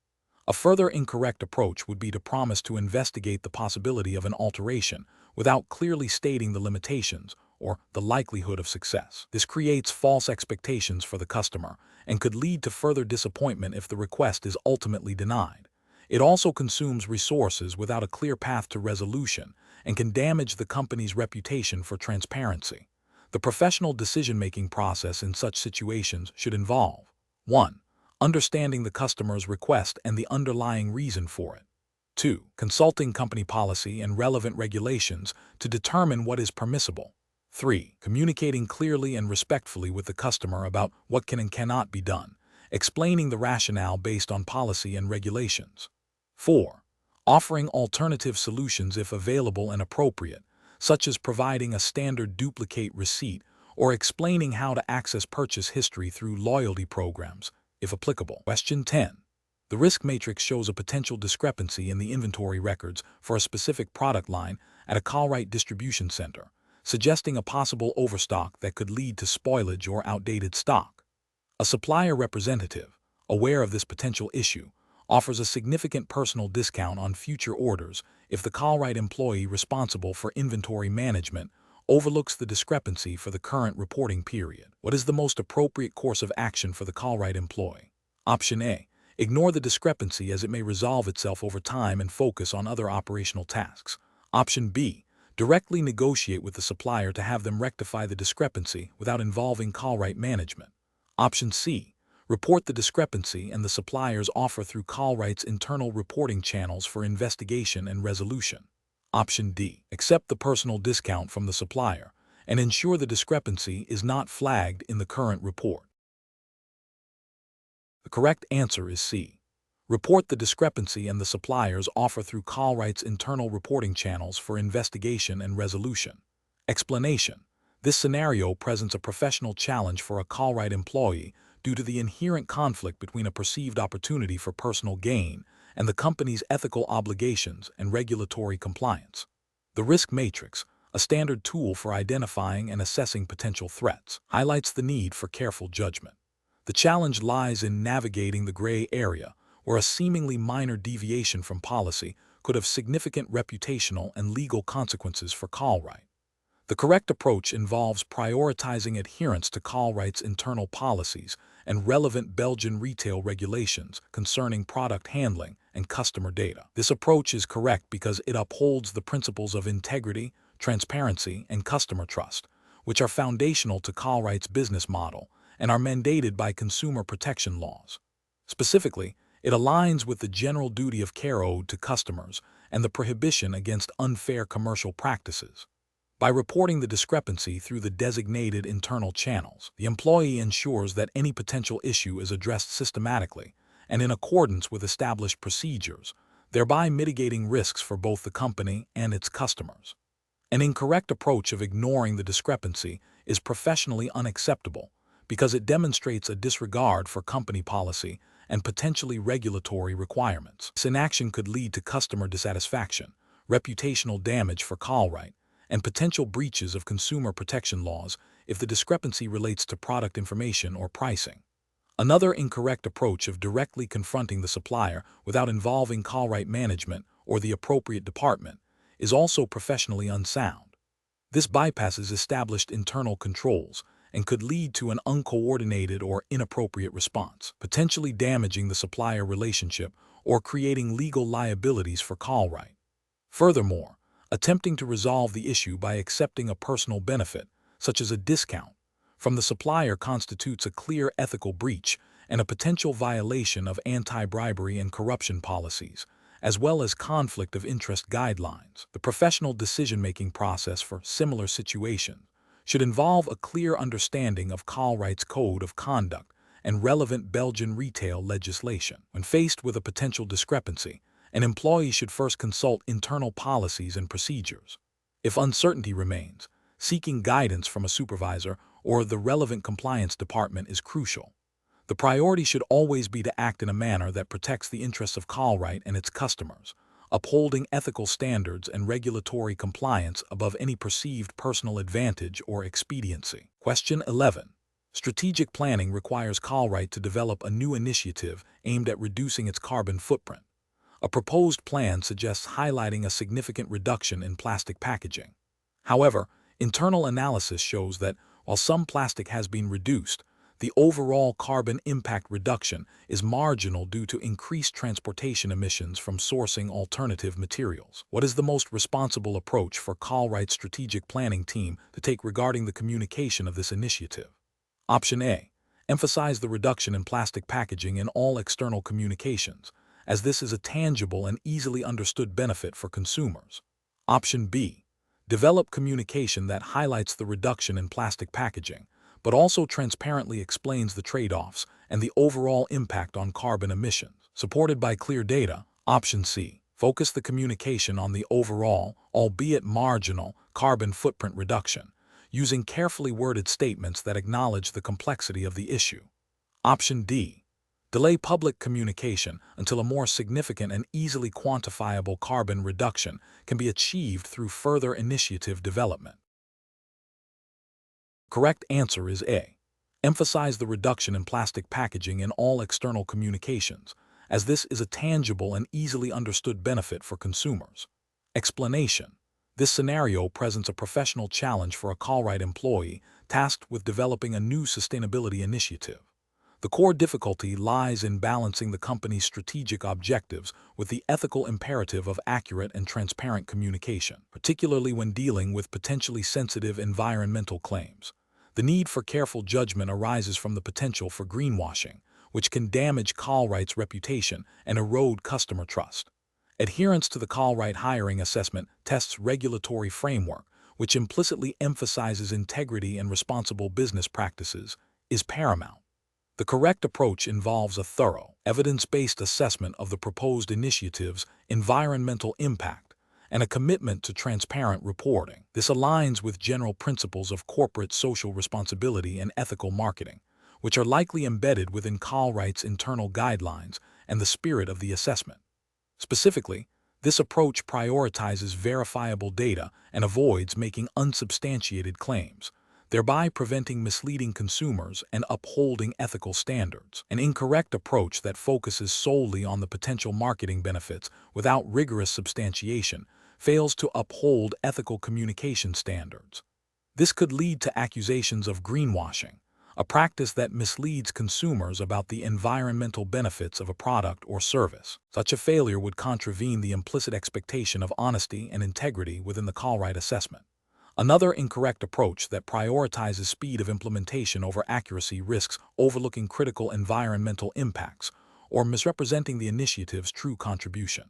Speaker 1: A further incorrect approach would be to promise to investigate the possibility of an alteration without clearly stating the limitations or the likelihood of success. This creates false expectations for the customer and could lead to further disappointment if the request is ultimately denied. It also consumes resources without a clear path to resolution and can damage the company's reputation for transparency. The professional decision-making process in such situations should involve 1. Understanding the customer's request and the underlying reason for it. 2. Consulting company policy and relevant regulations to determine what is permissible. 3. Communicating clearly and respectfully with the customer about what can and cannot be done, explaining the rationale based on policy and regulations. 4. Offering alternative solutions if available and appropriate, such as providing a standard duplicate receipt or explaining how to access purchase history through loyalty programs, if applicable. Question 10. The risk matrix shows a potential discrepancy in the inventory records for a specific product line at a Colruyt distribution center, suggesting a possible overstock that could lead to spoilage or outdated stock. A supplier representative, aware of this potential issue, offers a significant personal discount on future orders if the Colruyt employee responsible for inventory management overlooks the discrepancy for the current reporting period. What is the most appropriate course of action for the Colruyt employee? Option A. Ignore the discrepancy as it may resolve itself over time and focus on other operational tasks. Option B. Directly negotiate with the supplier to have them rectify the discrepancy without involving Colruyt management. Option C. Report the discrepancy and the supplier's offer through Colruyt's internal reporting channels for investigation and resolution. Option D. Accept the personal discount from the supplier and ensure the discrepancy is not flagged in the current report. The correct answer is C. Report the discrepancy and the supplier's offer through Colruyt's internal reporting channels for investigation and resolution. Explanation. This scenario presents a professional challenge for a Colruyt employee due to the inherent conflict between a perceived opportunity for personal gain and the company's ethical obligations and regulatory compliance. The risk matrix, a standard tool for identifying and assessing potential threats, highlights the need for careful judgment. The challenge lies in navigating the gray area, where a seemingly minor deviation from policy could have significant reputational and legal consequences for Colruyt. The correct approach involves prioritizing adherence to Colruyt's internal policies and relevant Belgian retail regulations concerning product handling and customer data. This approach is correct because it upholds the principles of integrity, transparency, and customer trust, which are foundational to Colruyt's business model and are mandated by consumer protection laws. Specifically, it aligns with the general duty of care owed to customers and the prohibition against unfair commercial practices. By reporting the discrepancy through the designated internal channels, the employee ensures that any potential issue is addressed systematically and in accordance with established procedures, thereby mitigating risks for both the company and its customers. An incorrect approach of ignoring the discrepancy is professionally unacceptable because it demonstrates a disregard for company policy and potentially regulatory requirements. This inaction could lead to customer dissatisfaction, reputational damage for Colruyt, and potential breaches of consumer protection laws if the discrepancy relates to product information or pricing. Another incorrect approach of directly confronting the supplier without involving Colruyt management or the appropriate department is also professionally unsound. This bypasses established internal controls and could lead to an uncoordinated or inappropriate response, potentially damaging the supplier relationship or creating legal liabilities for Colruyt. Furthermore, attempting to resolve the issue by accepting a personal benefit, such as a discount, from the supplier constitutes a clear ethical breach and a potential violation of anti-bribery and corruption policies, as well as conflict of interest guidelines. The professional decision-making process for similar situations should involve a clear understanding of Colruyt's code of conduct and relevant Belgian retail legislation. When faced with a potential discrepancy, an employee should first consult internal policies and procedures. If uncertainty remains, seeking guidance from a supervisor or the relevant compliance department is crucial. The priority should always be to act in a manner that protects the interests of Colruyt and its customers, upholding ethical standards and regulatory compliance above any perceived personal advantage or expediency. Question 11. Strategic planning requires Colruyt to develop a new initiative aimed at reducing its carbon footprint. A proposed plan suggests highlighting a significant reduction in plastic packaging. However, internal analysis shows that while some plastic has been reduced, the overall carbon impact reduction is marginal due to increased transportation emissions from sourcing alternative materials. What is the most responsible approach for Colruyt's strategic planning team to take regarding the communication of this initiative? Option A. Emphasize the reduction in plastic packaging in all external communications, as this is a tangible and easily understood benefit for consumers. Option B. Develop communication that highlights the reduction in plastic packaging, but also transparently explains the trade-offs and the overall impact on carbon emissions. Supported by clear data. Option C. Focus the communication on the overall, albeit marginal, carbon footprint reduction, using carefully worded statements that acknowledge the complexity of the issue. Option D. Delay public communication until a more significant and easily quantifiable carbon reduction can be achieved through further initiative development. Correct answer is A. Emphasize the reduction in plastic packaging in all external communications, as this is a tangible and easily understood benefit for consumers. Explanation. This scenario presents a professional challenge for a Colruyt employee tasked with developing a new sustainability initiative. The core difficulty lies in balancing the company's strategic objectives with the ethical imperative of accurate and transparent communication, particularly when dealing with potentially sensitive environmental claims. The need for careful judgment arises from the potential for greenwashing, which can damage Colruyt's reputation and erode customer trust. Adherence to the Colruyt hiring assessment tests regulatory framework, which implicitly emphasizes integrity and responsible business practices, is paramount. The correct approach involves a thorough, evidence-based assessment of the proposed initiative's environmental impact and a commitment to transparent reporting. This aligns with general principles of corporate social responsibility and ethical marketing, which are likely embedded within Colruyt's internal guidelines and the spirit of the assessment. Specifically, this approach prioritizes verifiable data and avoids making unsubstantiated claims, thereby preventing misleading consumers and upholding ethical standards. An incorrect approach that focuses solely on the potential marketing benefits without rigorous substantiation fails to uphold ethical communication standards. This could lead to accusations of greenwashing, a practice that misleads consumers about the environmental benefits of a product or service. Such a failure would contravene the implicit expectation of honesty and integrity within the Colruyt assessment. Another incorrect approach that prioritizes speed of implementation over accuracy risks overlooking critical environmental impacts or misrepresenting the initiative's true contribution.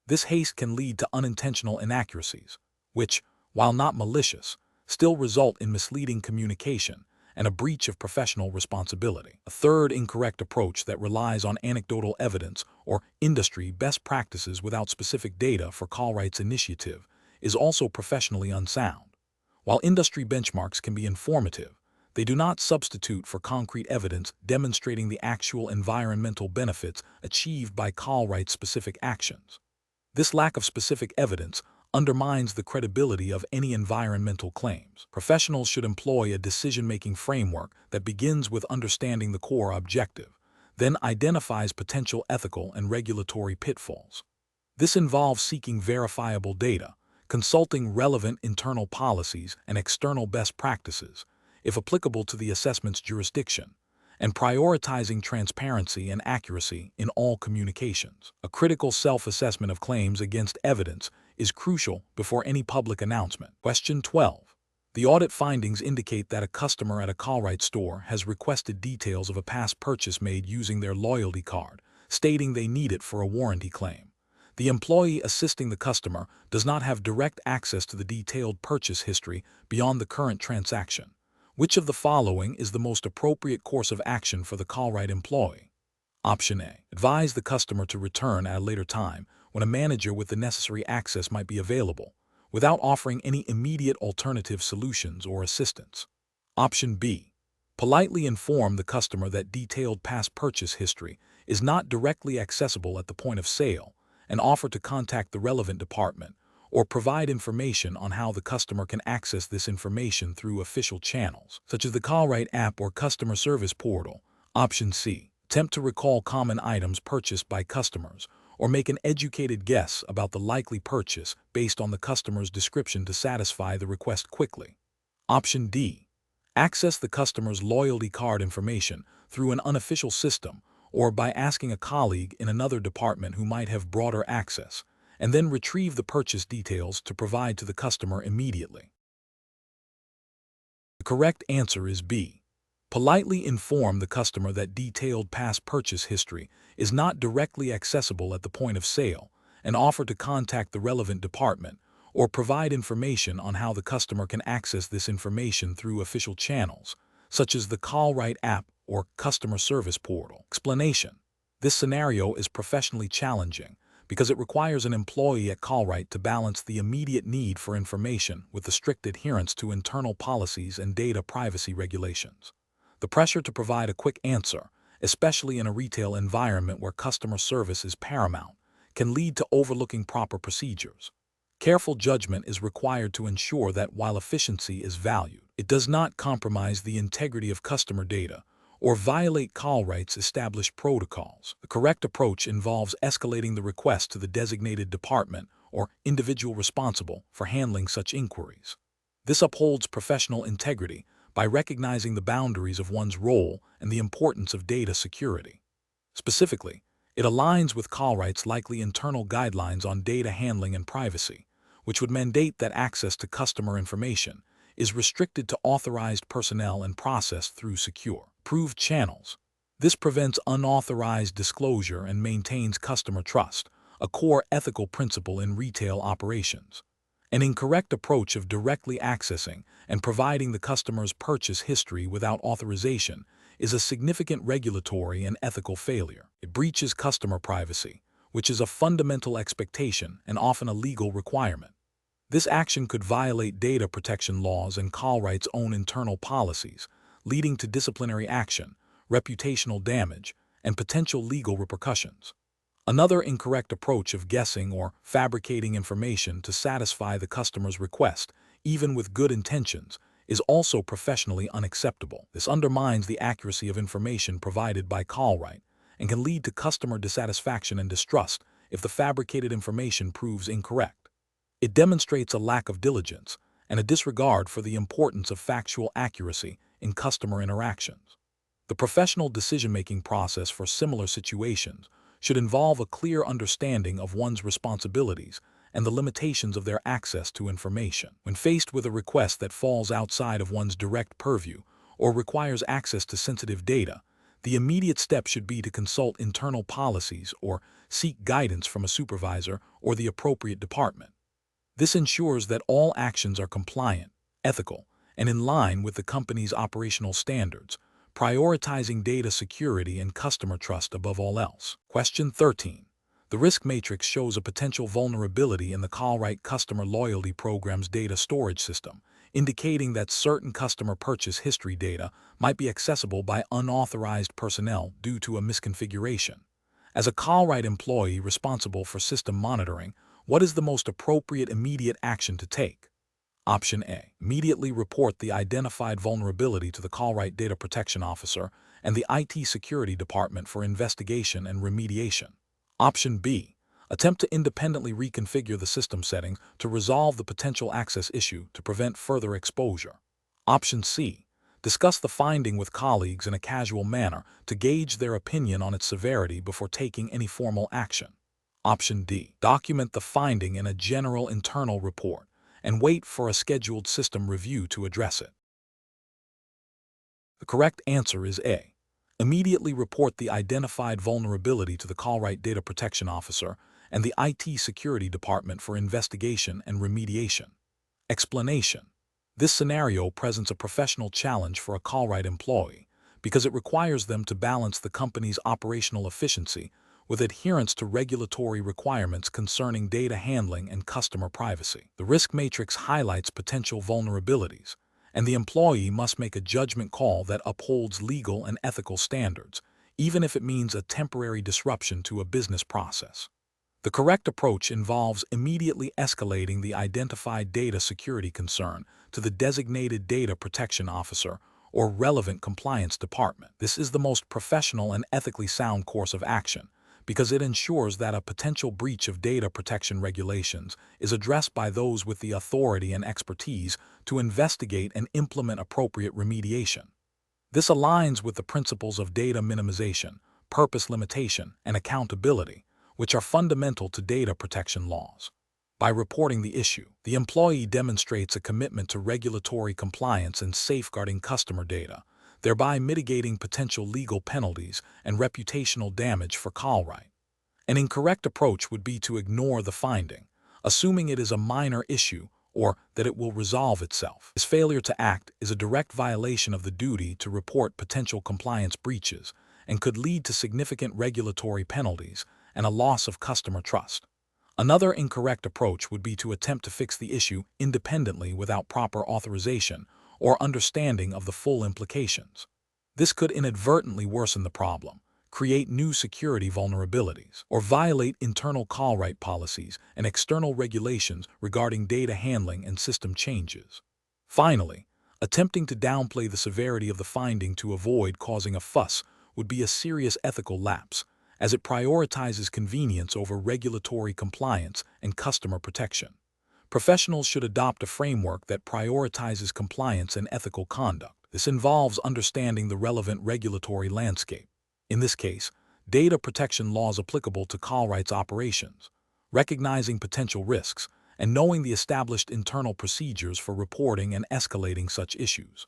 Speaker 1: This haste can lead to unintentional inaccuracies, which, while not malicious, still result in misleading communication and a breach of professional responsibility. A third incorrect approach that relies on anecdotal evidence or industry best practices without specific data for Colruyt's initiative is also professionally unsound. While industry benchmarks can be informative, they do not substitute for concrete evidence demonstrating the actual environmental benefits achieved by Colruyt's specific actions. This lack of specific evidence undermines the credibility of any environmental claims. Professionals should employ a decision-making framework that begins with understanding the core objective, then identifies potential ethical and regulatory pitfalls. This involves seeking verifiable data, consulting relevant internal policies and external best practices, if applicable to the assessment's jurisdiction, and prioritizing transparency and accuracy in all communications. A critical self-assessment of claims against evidence is crucial before any public announcement. Question 12. The audit findings indicate that a customer at a Colruyt store has requested details of a past purchase made using their loyalty card, stating they need it for a warranty claim. The employee assisting the customer does not have direct access to the detailed purchase history beyond the current transaction. Which of the following is the most appropriate course of action for the Colruyt employee? Option A. Advise the customer to return at a later time when a manager with the necessary access might be available, without offering any immediate alternative solutions or assistance. Option B. Politely inform the customer that detailed past purchase history is not directly accessible at the point of sale and offer to contact the relevant department or provide information on how the customer can access this information through official channels, such as the Colruyt app or customer service portal. Option C. Attempt to recall common items purchased by customers or make an educated guess about the likely purchase based on the customer's description to satisfy the request quickly. Option D. Access the customer's loyalty card information through an unofficial system or by asking a colleague in another department who might have broader access, and then retrieve the purchase details to provide to the customer immediately. The correct answer is B. Politely inform the customer that detailed past purchase history is not directly accessible at the point of sale and offer to contact the relevant department or provide information on how the customer can access this information through official channels, such as the Colruyt app or customer service portal. Explanation: this scenario is professionally challenging because it requires an employee at Colruyt to balance the immediate need for information with the strict adherence to internal policies and data privacy regulations. The pressure to provide a quick answer, especially in a retail environment where customer service is paramount, can lead to overlooking proper procedures. Careful judgment is required to ensure that while efficiency is valued, it does not compromise the integrity of customer data or violate Colruyt's established protocols. The correct approach involves escalating the request to the designated department or individual responsible for handling such inquiries. This upholds professional integrity by recognizing the boundaries of one's role and the importance of data security. Specifically, it aligns with Colruyt's likely internal guidelines on data handling and privacy, which would mandate that access to customer information is restricted to authorized personnel and processed through secure, approved channels. This prevents unauthorized disclosure and maintains customer trust, a core ethical principle in retail operations. An incorrect approach of directly accessing and providing the customer's purchase history without authorization is a significant regulatory and ethical failure. It breaches customer privacy, which is a fundamental expectation and often a legal requirement. This action could violate data protection laws and Colruyt's own internal policies, leading to disciplinary action, reputational damage, and potential legal repercussions. Another incorrect approach of guessing or fabricating information to satisfy the customer's request, even with good intentions, is also professionally unacceptable. This undermines the accuracy of information provided by Colruyt and can lead to customer dissatisfaction and distrust if the fabricated information proves incorrect. It demonstrates a lack of diligence and a disregard for the importance of factual accuracy in customer interactions. The professional decision-making process for similar situations should involve a clear understanding of one's responsibilities and the limitations of their access to information. When faced with a request that falls outside of one's direct purview or requires access to sensitive data, the immediate step should be to consult internal policies or seek guidance from a supervisor or the appropriate department. This ensures that all actions are compliant, ethical, and in line with the company's operational standards, prioritizing data security and customer trust above all else. Question 13. The risk matrix shows a potential vulnerability in the Colruyt customer loyalty program's data storage system, indicating that certain customer purchase history data might be accessible by unauthorized personnel due to a misconfiguration. As a Colruyt employee responsible for system monitoring, what is the most appropriate immediate action to take? Option A. Immediately report the identified vulnerability to the Colruyt Data Protection Officer and the IT Security Department for investigation and remediation. Option B. Attempt to independently reconfigure the system settings to resolve the potential access issue to prevent further exposure. Option C. Discuss the finding with colleagues in a casual manner to gauge their opinion on its severity before taking any formal action. Option D. Document the finding in a general internal report and wait for a scheduled system review to address it. The correct answer is A. Immediately report the identified vulnerability to the Colruyt Data Protection Officer and the IT Security Department for investigation and remediation. Explanation. This scenario presents a professional challenge for a Colruyt employee because it requires them to balance the company's operational efficiency with adherence to regulatory requirements concerning data handling and customer privacy. The risk matrix highlights potential vulnerabilities, and the employee must make a judgment call that upholds legal and ethical standards, even if it means a temporary disruption to a business process. The correct approach involves immediately escalating the identified data security concern to the designated data protection officer or relevant compliance department. This is the most professional and ethically sound course of action, because it ensures that a potential breach of data protection regulations is addressed by those with the authority and expertise to investigate and implement appropriate remediation. This aligns with the principles of data minimization, purpose limitation, and accountability, which are fundamental to data protection laws. By reporting the issue, the employee demonstrates a commitment to regulatory compliance and safeguarding customer data, thereby mitigating potential legal penalties and reputational damage for Colruyt. An incorrect approach would be to ignore the finding, assuming it is a minor issue or that it will resolve itself. This failure to act is a direct violation of the duty to report potential compliance breaches and could lead to significant regulatory penalties and a loss of customer trust. Another incorrect approach would be to attempt to fix the issue independently without proper authorization or understanding of the full implications. This could inadvertently worsen the problem, create new security vulnerabilities, or violate internal Colruyt policies and external regulations regarding data handling and system changes. Finally, attempting to downplay the severity of the finding to avoid causing a fuss would be a serious ethical lapse, as it prioritizes convenience over regulatory compliance and customer protection. Professionals should adopt a framework that prioritizes compliance and ethical conduct. This involves understanding the relevant regulatory landscape. In this case, data protection laws applicable to Colruyt's operations, recognizing potential risks, and knowing the established internal procedures for reporting and escalating such issues.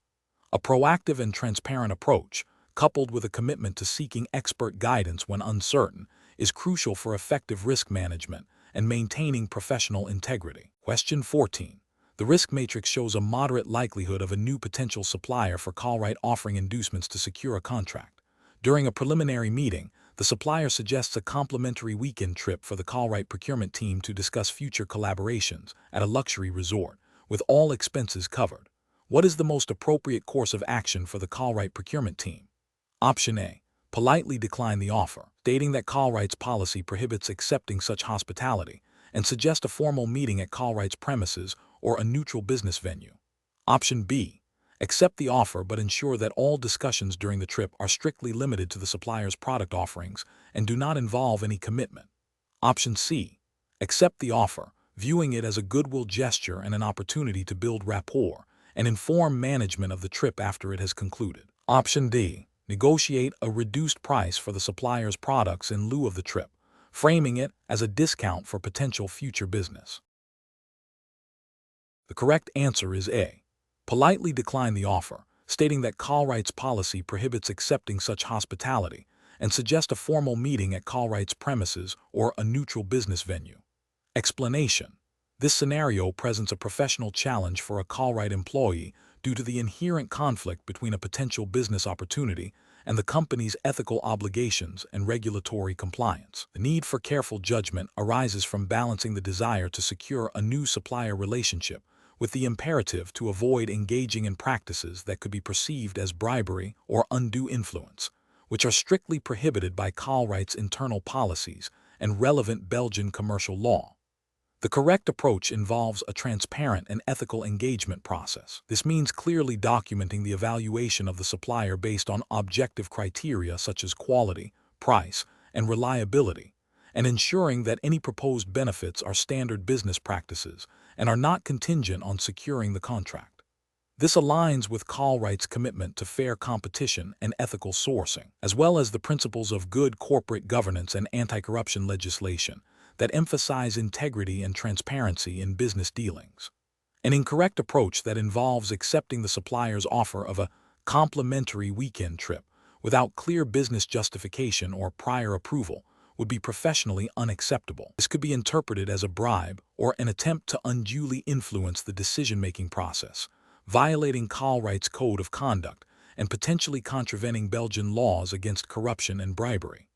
Speaker 1: A proactive and transparent approach, coupled with a commitment to seeking expert guidance when uncertain, is crucial for effective risk management and maintaining professional integrity. Question 14. The risk matrix shows a moderate likelihood of a new potential supplier for Colruyt offering inducements to secure a contract. During a preliminary meeting, the supplier suggests a complimentary weekend trip for the Colruyt procurement team to discuss future collaborations at a luxury resort, with all expenses covered. What is the most appropriate course of action for the Colruyt procurement team? Option A. Politely decline the offer. stating that Colruyt's policy prohibits accepting such hospitality, and suggest a formal meeting at Colruyt's premises or a neutral business venue. Option B. Accept the offer but ensure that all discussions during the trip are strictly limited to the supplier's product offerings and do not involve any commitment. Option C. Accept the offer, viewing it as a goodwill gesture and an opportunity to build rapport, and inform management of the trip after it has concluded. Option D. Negotiate a reduced price for the supplier's products in lieu of the trip, framing it as a discount for potential future business. The correct answer is A. Politely decline the offer, stating that Colruyt's policy prohibits accepting such hospitality, and suggest a formal meeting at Colruyt's premises or a neutral business venue. Explanation: this scenario presents a professional challenge for a Colruyt employee due to the inherent conflict between a potential business opportunity and the company's ethical obligations and regulatory compliance. The need for careful judgment arises from balancing the desire to secure a new supplier relationship with the imperative to avoid engaging in practices that could be perceived as bribery or undue influence, which are strictly prohibited by Colruyt's internal policies and relevant Belgian commercial law. The correct approach involves a transparent and ethical engagement process. This means clearly documenting the evaluation of the supplier based on objective criteria such as quality, price, and reliability, and ensuring that any proposed benefits are standard business practices and are not contingent on securing the contract. This aligns with Colruyt's commitment to fair competition and ethical sourcing, as well as the principles of good corporate governance and anti-corruption legislation that emphasize integrity and transparency in business dealings. An incorrect approach that involves accepting the supplier's offer of a complimentary weekend trip without clear business justification or prior approval would be professionally unacceptable. This could be interpreted as a bribe or an attempt to unduly influence the decision-making process, violating Colruyt's code of conduct and potentially contravening Belgian laws against corruption and bribery.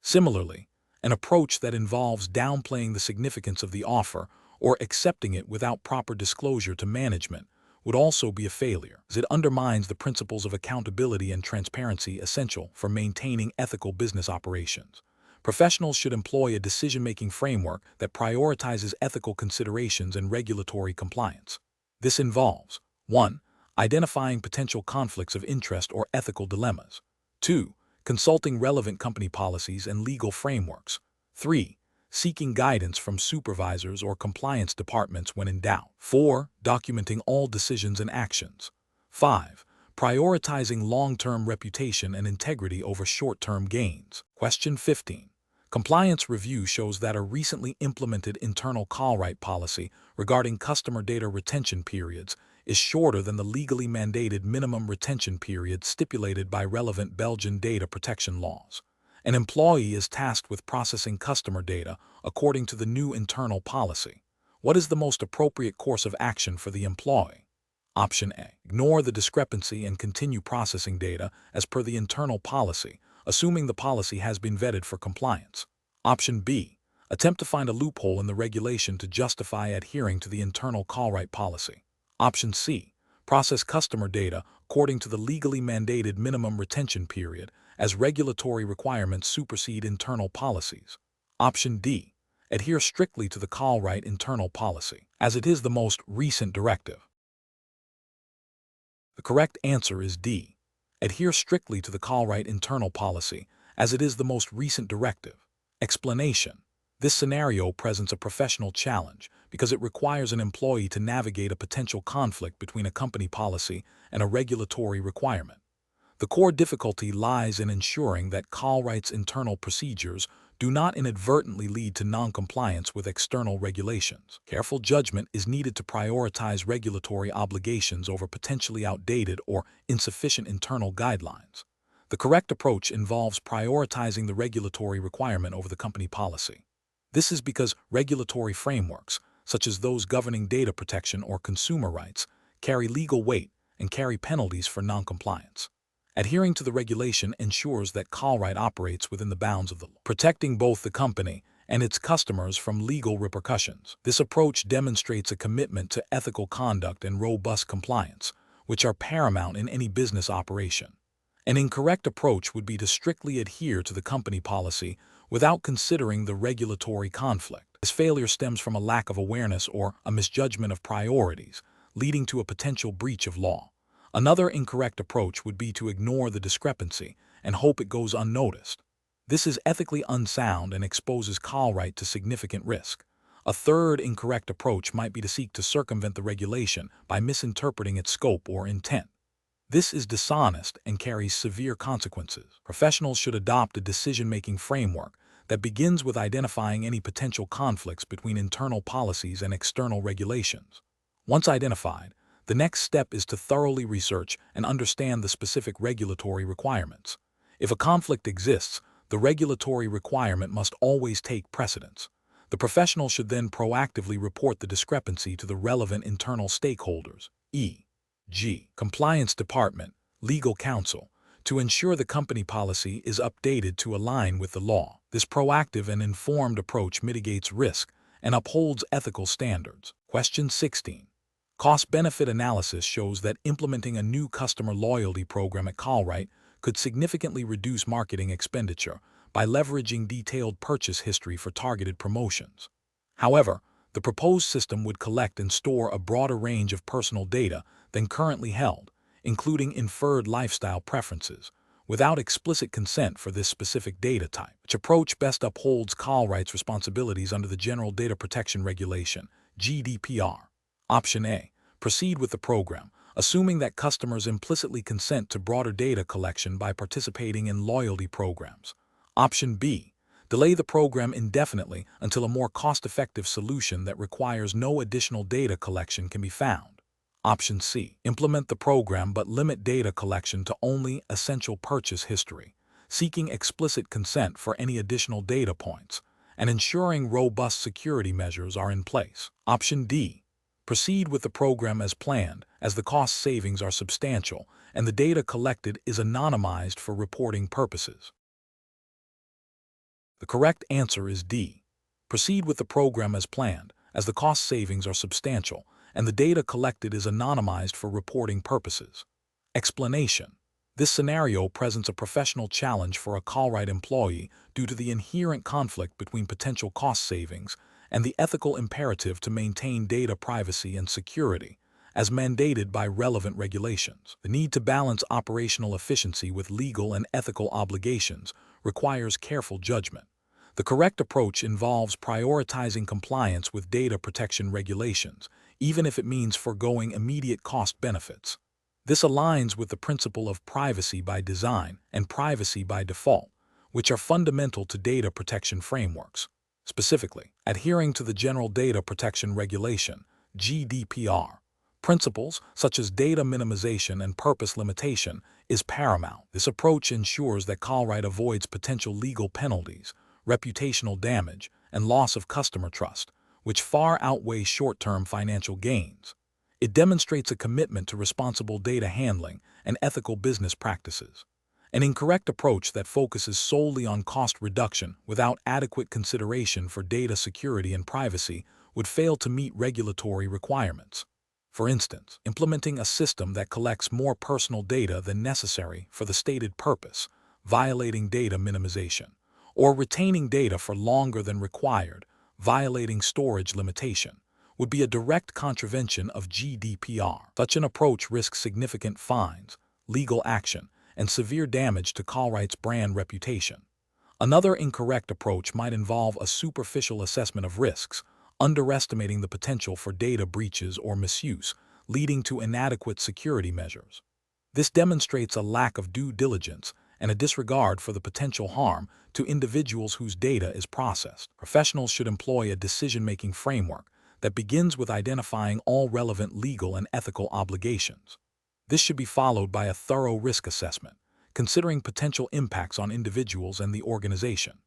Speaker 1: Similarly, an approach that involves downplaying the significance of the offer or accepting it without proper disclosure to management would also be a failure, as it undermines the principles of accountability and transparency essential for maintaining ethical business operations. Professionals should employ a decision-making framework that prioritizes ethical considerations and regulatory compliance. This involves 1. Identifying potential conflicts of interest or ethical dilemmas. 2. Consulting relevant company policies and legal frameworks. 3. Seeking guidance from supervisors or compliance departments when in doubt. 4. Documenting all decisions and actions. 5. Prioritizing long-term reputation and integrity over short-term gains. Question 15. Compliance review shows that a recently implemented internal Colruyt policy regarding customer data retention periods is shorter than the legally mandated minimum retention period stipulated by relevant Belgian data protection laws. An employee is tasked with processing customer data according to the new internal policy. What is the most appropriate course of action for the employee? Option A. Ignore the discrepancy and continue processing data as per the internal policy, assuming the policy has been vetted for compliance. Option B. Attempt to find a loophole in the regulation to justify adhering to the internal Colruyt policy. Option C. Process customer data according to the legally mandated minimum retention period as regulatory requirements supersede internal policies. Option D. Adhere strictly to the Colruyt internal policy, as it is the most recent directive. The correct answer is D. Adhere strictly to the Colruyt internal policy, as it is the most recent directive. Explanation: this scenario presents a professional challenge because it requires an employee to navigate a potential conflict between a company policy and a regulatory requirement. The core difficulty lies in ensuring that Colruyt's internal procedures do not inadvertently lead to non-compliance with external regulations. Careful judgment is needed to prioritize regulatory obligations over potentially outdated or insufficient internal guidelines. The correct approach involves prioritizing the regulatory requirement over the company policy. This is because regulatory frameworks, such as those governing data protection or consumer rights, carry legal weight and carry penalties for non-compliance. Adhering to the regulation ensures that Colruyt operates within the bounds of the law, protecting both the company and its customers from legal repercussions. This approach demonstrates a commitment to ethical conduct and robust compliance, which are paramount in any business operation. An incorrect approach would be to strictly adhere to the company policy without considering the regulatory conflict. This failure stems from a lack of awareness or a misjudgment of priorities, leading to a potential breach of law. Another incorrect approach would be to ignore the discrepancy and hope it goes unnoticed. This is ethically unsound and exposes Colruyt to significant risk. A third incorrect approach might be to seek to circumvent the regulation by misinterpreting its scope or intent. This is dishonest and carries severe consequences. Professionals should adopt a decision-making framework that begins with identifying any potential conflicts between internal policies and external regulations. Once identified, the next step is to thoroughly research and understand the specific regulatory requirements. If a conflict exists, the regulatory requirement must always take precedence. The professional should then proactively report the discrepancy to the relevant internal stakeholders, e.g., Compliance Department, Legal Counsel, to ensure the company policy is updated to align with the law. This proactive and informed approach mitigates risk and upholds ethical standards. Question 16. Cost-benefit analysis shows that implementing a new customer loyalty program at Colruyt could significantly reduce marketing expenditure by leveraging detailed purchase history for targeted promotions. However, the proposed system would collect and store a broader range of personal data than currently held, including inferred lifestyle preferences, without explicit consent for this specific data type. Which approach best upholds Colruyt's responsibilities under the General Data Protection Regulation, GDPR? Option A. Proceed with the program, assuming that customers implicitly consent to broader data collection by participating in loyalty programs. Option B. Delay the program indefinitely until a more cost-effective solution that requires no additional data collection can be found. Option C. Implement the program but limit data collection to only essential purchase history, seeking explicit consent for any additional data points, and ensuring robust security measures are in place. Option D. Proceed with the program as planned, as the cost savings are substantial and the data collected is anonymized for reporting purposes. The correct answer is D. Proceed with the program as planned, as the cost savings are substantial and the data collected is anonymized for reporting purposes. Explanation. This scenario presents a professional challenge for a Colruyt employee due to the inherent conflict between potential cost savings and the ethical imperative to maintain data privacy and security, as mandated by relevant regulations. The need to balance operational efficiency with legal and ethical obligations requires careful judgment. The correct approach involves prioritizing compliance with data protection regulations, even if it means foregoing immediate cost benefits. This aligns with the principle of privacy by design and privacy by default, which are fundamental to data protection frameworks. Specifically, adhering to the General Data Protection Regulation, GDPR, principles such as data minimization and purpose limitation is paramount. This approach ensures that Colruyt avoids potential legal penalties, reputational damage, and loss of customer trust, which far outweigh short-term financial gains. It demonstrates a commitment to responsible data handling and ethical business practices. An incorrect approach that focuses solely on cost reduction without adequate consideration for data security and privacy would fail to meet regulatory requirements. For instance, implementing a system that collects more personal data than necessary for the stated purpose, violating data minimization, or retaining data for longer than required, violating storage limitation, would be a direct contravention of GDPR. Such an approach risks significant fines, legal action, and severe damage to Colruyt's brand reputation. Another incorrect approach might involve a superficial assessment of risks, underestimating the potential for data breaches or misuse, leading to inadequate security measures. This demonstrates a lack of due diligence and a disregard for the potential harm to individuals whose data is processed. Professionals should employ a decision-making framework that begins with identifying all relevant legal and ethical obligations. This should be followed by a thorough risk assessment, considering potential impacts on individuals and the organization.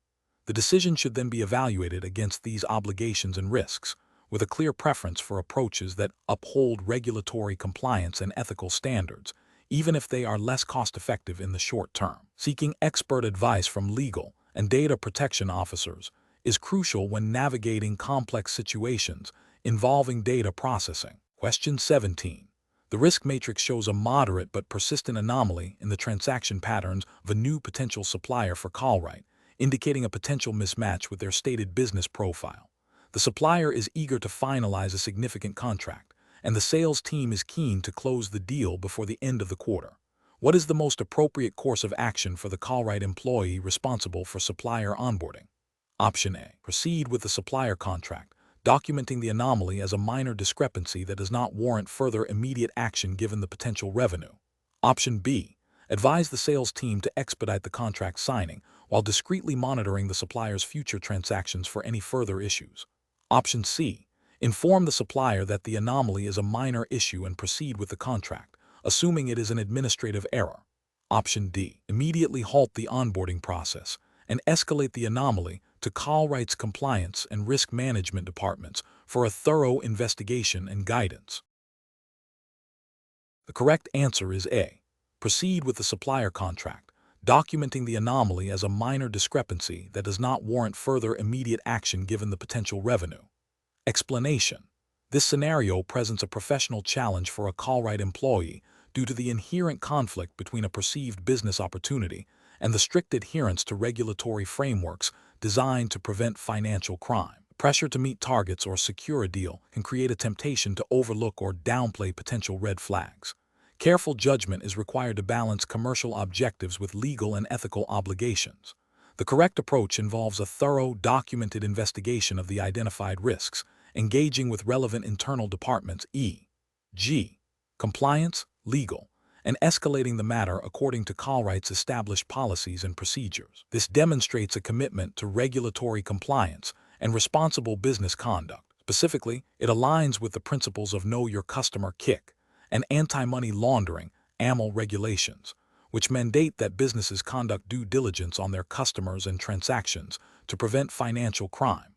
Speaker 1: The decision should then be evaluated against these obligations and risks, with a clear preference for approaches that uphold regulatory compliance and ethical standards, even if they are less cost-effective in the short term. Seeking expert advice from legal and data protection officers is crucial when navigating complex situations involving data processing. Question 17. The risk matrix shows a moderate but persistent anomaly in the transaction patterns of a new potential supplier for Colruyt, indicating a potential mismatch with their stated business profile. The supplier is eager to finalize a significant contract, and the sales team is keen to close the deal before the end of the quarter. What is the most appropriate course of action for the Colruyt employee responsible for supplier onboarding? Option A. Proceed with the supplier contract, documenting the anomaly as a minor discrepancy that does not warrant further immediate action given the potential revenue. Option B. Advise the sales team to expedite the contract signing while discreetly monitoring the supplier's future transactions for any further issues. Option C. Inform the supplier that the anomaly is a minor issue and proceed with the contract, assuming it is an administrative error. Option D. Immediately halt the onboarding process and escalate the anomaly to Colruyt's compliance and risk management departments for a thorough investigation and guidance. The correct answer is A. Proceed with the supplier contract, documenting the anomaly as a minor discrepancy that does not warrant further immediate action given the potential revenue. Explanation. This scenario presents a professional challenge for a Colruyt employee due to the inherent conflict between a perceived business opportunity and the strict adherence to regulatory frameworks designed to prevent financial crime. Pressure to meet targets or secure a deal can create a temptation to overlook or downplay potential red flags. Careful judgment is required to balance commercial objectives with legal and ethical obligations. The correct approach involves a thorough, documented investigation of the identified risks, engaging with relevant internal departments e.g., compliance, legal, and escalating the matter according to Colruyt's established policies and procedures. This demonstrates a commitment to regulatory compliance and responsible business conduct. Specifically, it aligns with the principles of Know Your Customer (KIC) and anti-money laundering (AML) regulations, which mandate that businesses conduct due diligence on their customers and transactions to prevent financial crime.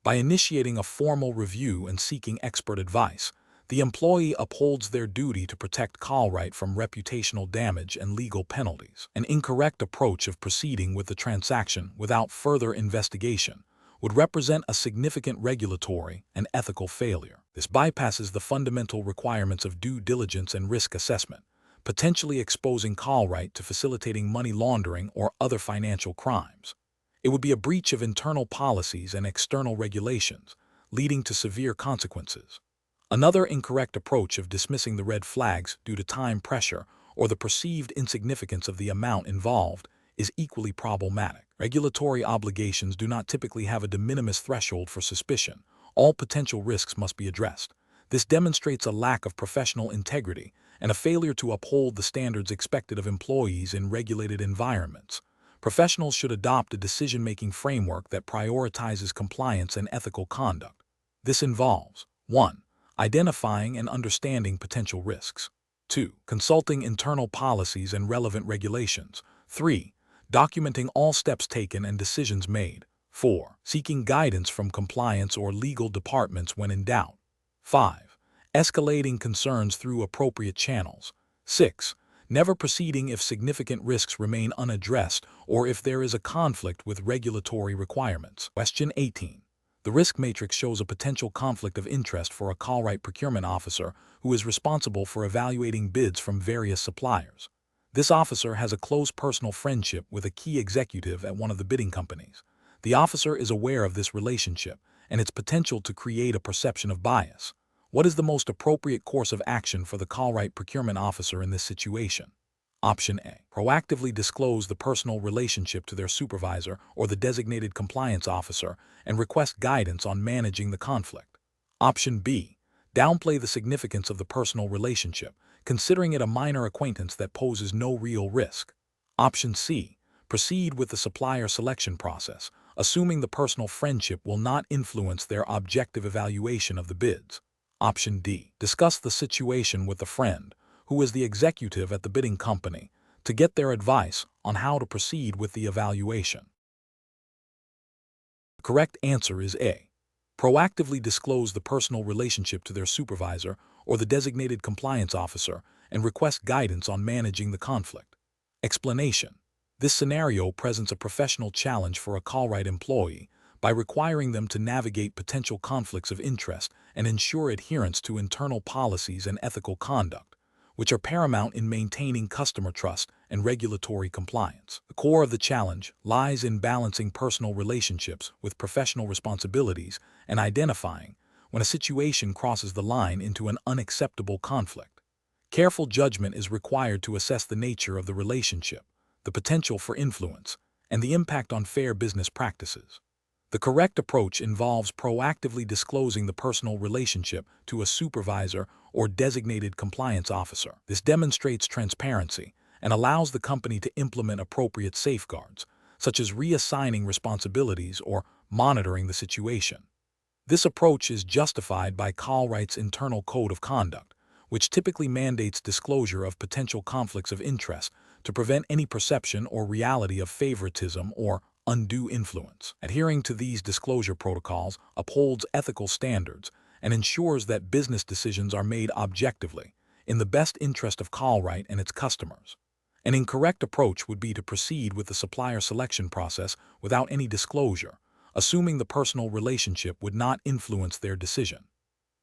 Speaker 1: By initiating a formal review and seeking expert advice, the employee upholds their duty to protect Colruyt from reputational damage and legal penalties. An incorrect approach of proceeding with the transaction without further investigation would represent a significant regulatory and ethical failure. This bypasses the fundamental requirements of due diligence and risk assessment, potentially exposing Colruyt to facilitating money laundering or other financial crimes. It would be a breach of internal policies and external regulations, leading to severe consequences. Another incorrect approach of dismissing the red flags due to time pressure or the perceived insignificance of the amount involved is equally problematic. Regulatory obligations do not typically have a de minimis threshold for suspicion. All potential risks must be addressed. This demonstrates a lack of professional integrity and a failure to uphold the standards expected of employees in regulated environments. Professionals should adopt a decision-making framework that prioritizes compliance and ethical conduct. This involves 1. Identifying and understanding potential risks. 2. Consulting internal policies and relevant regulations. 3. Documenting all steps taken and decisions made. 4. Seeking guidance from compliance or legal departments when in doubt. 5. Escalating concerns through appropriate channels. 6. Never proceeding if significant risks remain unaddressed or if there is a conflict with regulatory requirements. Question 18. The risk matrix shows a potential conflict of interest for a Colruyt procurement officer who is responsible for evaluating bids from various suppliers. This officer has a close personal friendship with a key executive at one of the bidding companies. The officer is aware of this relationship and its potential to create a perception of bias. What is the most appropriate course of action for the Colruyt procurement officer in this situation? Option A. Proactively disclose the personal relationship to their supervisor or the designated compliance officer and request guidance on managing the conflict. Option B. Downplay the significance of the personal relationship, considering it a minor acquaintance that poses no real risk. Option C. Proceed with the supplier selection process, assuming the personal friendship will not influence their objective evaluation of the bids. Option D. Discuss the situation with a friend, who is the executive at the bidding company, to get their advice on how to proceed with the evaluation. The correct answer is A. Proactively disclose the personal relationship to their supervisor or the designated compliance officer and request guidance on managing the conflict. Explanation. This scenario presents a professional challenge for a Colruyt employee by requiring them to navigate potential conflicts of interest and ensure adherence to internal policies and ethical conduct, which are paramount in maintaining customer trust and regulatory compliance. The core of the challenge lies in balancing personal relationships with professional responsibilities and identifying when a situation crosses the line into an unacceptable conflict. Careful judgment is required to assess the nature of the relationship, the potential for influence, and the impact on fair business practices. The correct approach involves proactively disclosing the personal relationship to a supervisor or designated compliance officer. This demonstrates transparency and allows the company to implement appropriate safeguards, such as reassigning responsibilities or monitoring the situation. This approach is justified by Colruyt's internal code of conduct, which typically mandates disclosure of potential conflicts of interest to prevent any perception or reality of favoritism or undue influence. Adhering to these disclosure protocols upholds ethical standards and ensures that business decisions are made objectively, in the best interest of Colruyt and its customers. An incorrect approach would be to proceed with the supplier selection process without any disclosure, assuming the personal relationship would not influence their decision.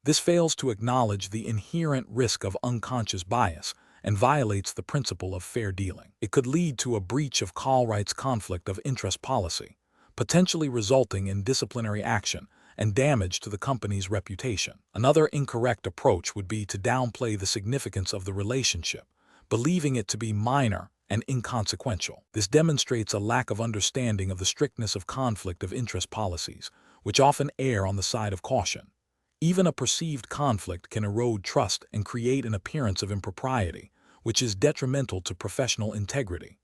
Speaker 1: This fails to acknowledge the inherent risk of unconscious bias and violates the principle of fair dealing. It could lead to a breach of Colruyt's conflict of interest policy, potentially resulting in disciplinary action and damage to the company's reputation. Another incorrect approach would be to downplay the significance of the relationship, believing it to be minor and inconsequential. This demonstrates a lack of understanding of the strictness of conflict of interest policies, which often err on the side of caution. Even a perceived conflict can erode trust and create an appearance of impropriety, which is detrimental to professional integrity.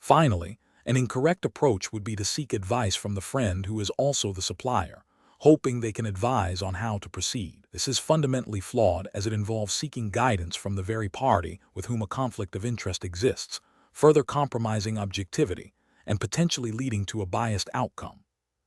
Speaker 1: Finally, an incorrect approach would be to seek advice from the friend who is also the supplier, hoping they can advise on how to proceed. This is fundamentally flawed as it involves seeking guidance from the very party with whom a conflict of interest exists, further compromising objectivity and potentially leading to a biased outcome.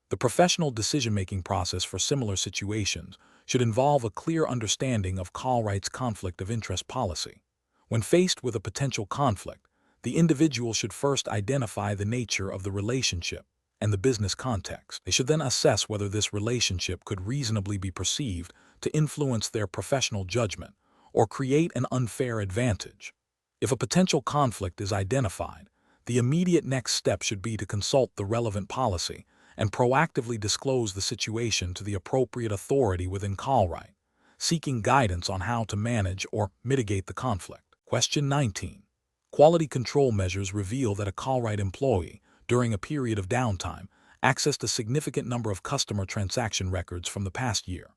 Speaker 1: The professional decision-making process for similar situations should involve a clear understanding of Colruyt's conflict of interest policy. When faced with a potential conflict, the individual should first identify the nature of the relationship and the business context. They should then assess whether this relationship could reasonably be perceived to influence their professional judgment or create an unfair advantage. If a potential conflict is identified, the immediate next step should be to consult the relevant policy and proactively disclose the situation to the appropriate authority within Colruyt, seeking guidance on how to manage or mitigate the conflict. Question 19. Quality control measures reveal that a Colruyt employee, during a period of downtime, accessed a significant number of customer transaction records from the past year.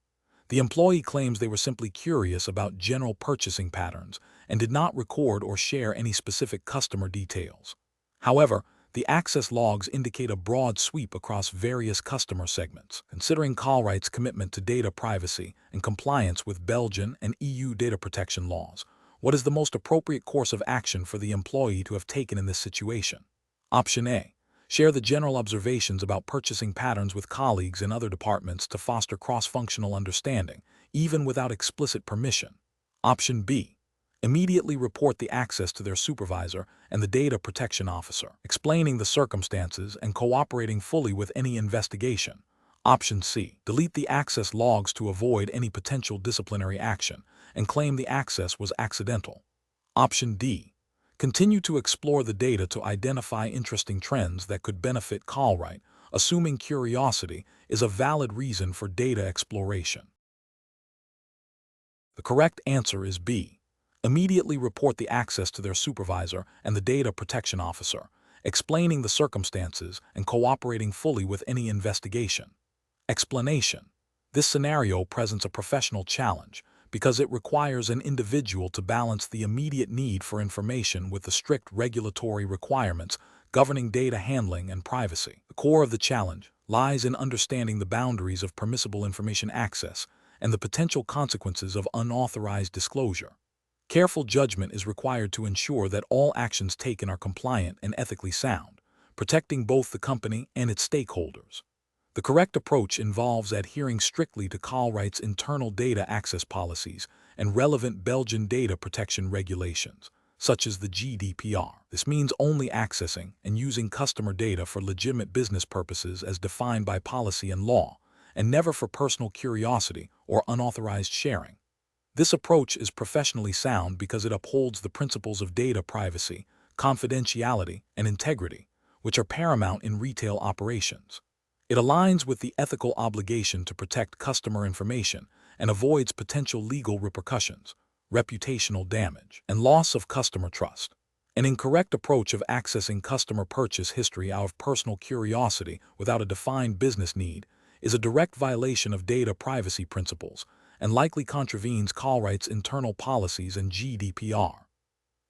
Speaker 1: The employee claims they were simply curious about general purchasing patterns and did not record or share any specific customer details. However, the access logs indicate a broad sweep across various customer segments. Considering Colruyt's commitment to data privacy and compliance with Belgian and EU data protection laws, what is the most appropriate course of action for the employee to have taken in this situation? Option A. Share the general observations about purchasing patterns with colleagues in other departments to foster cross-functional understanding, even without explicit permission. Option B. Immediately report the access to their supervisor and the data protection officer, explaining the circumstances and cooperating fully with any investigation. Option C. Delete the access logs to avoid any potential disciplinary action and claim the access was accidental. Option D. Continue to explore the data to identify interesting trends that could benefit Colruyt, assuming curiosity is a valid reason for data exploration. The correct answer is B. Immediately report the access to their supervisor and the data protection officer, explaining the circumstances and cooperating fully with any investigation. Explanation. This scenario presents a professional challenge because it requires an individual to balance the immediate need for information with the strict regulatory requirements governing data handling and privacy. The core of the challenge lies in understanding the boundaries of permissible information access and the potential consequences of unauthorized disclosure. Careful judgment is required to ensure that all actions taken are compliant and ethically sound, protecting both the company and its stakeholders. The correct approach involves adhering strictly to Colruyt's internal data access policies and relevant Belgian data protection regulations, such as the GDPR. This means only accessing and using customer data for legitimate business purposes as defined by policy and law, and never for personal curiosity or unauthorized sharing. This approach is professionally sound because it upholds the principles of data privacy, confidentiality, and integrity, which are paramount in retail operations. It aligns with the ethical obligation to protect customer information and avoids potential legal repercussions, reputational damage, and loss of customer trust. An incorrect approach of accessing customer purchase history out of personal curiosity without a defined business need is a direct violation of data privacy principles and likely contravenes Colruyt's internal policies and GDPR.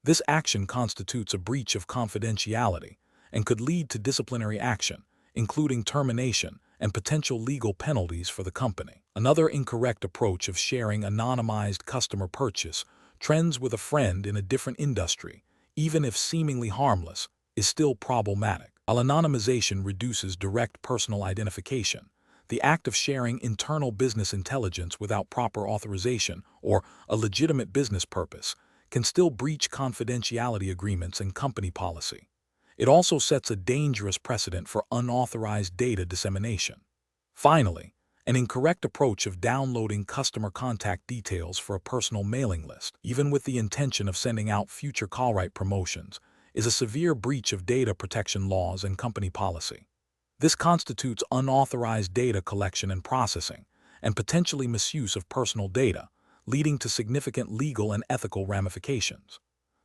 Speaker 1: This action constitutes a breach of confidentiality and could lead to disciplinary action, including termination and potential legal penalties for the company. Another incorrect approach of sharing anonymized customer purchase trends with a friend in a different industry, even if seemingly harmless, is still problematic. While anonymization reduces direct personal identification, the act of sharing internal business intelligence without proper authorization or a legitimate business purpose can still breach confidentiality agreements and company policy. It also sets a dangerous precedent for unauthorized data dissemination. Finally, an incorrect approach of downloading customer contact details for a personal mailing list, even with the intention of sending out future Colruyt promotions, is a severe breach of data protection laws and company policy. This constitutes unauthorized data collection and processing, and potentially misuse of personal data, leading to significant legal and ethical ramifications.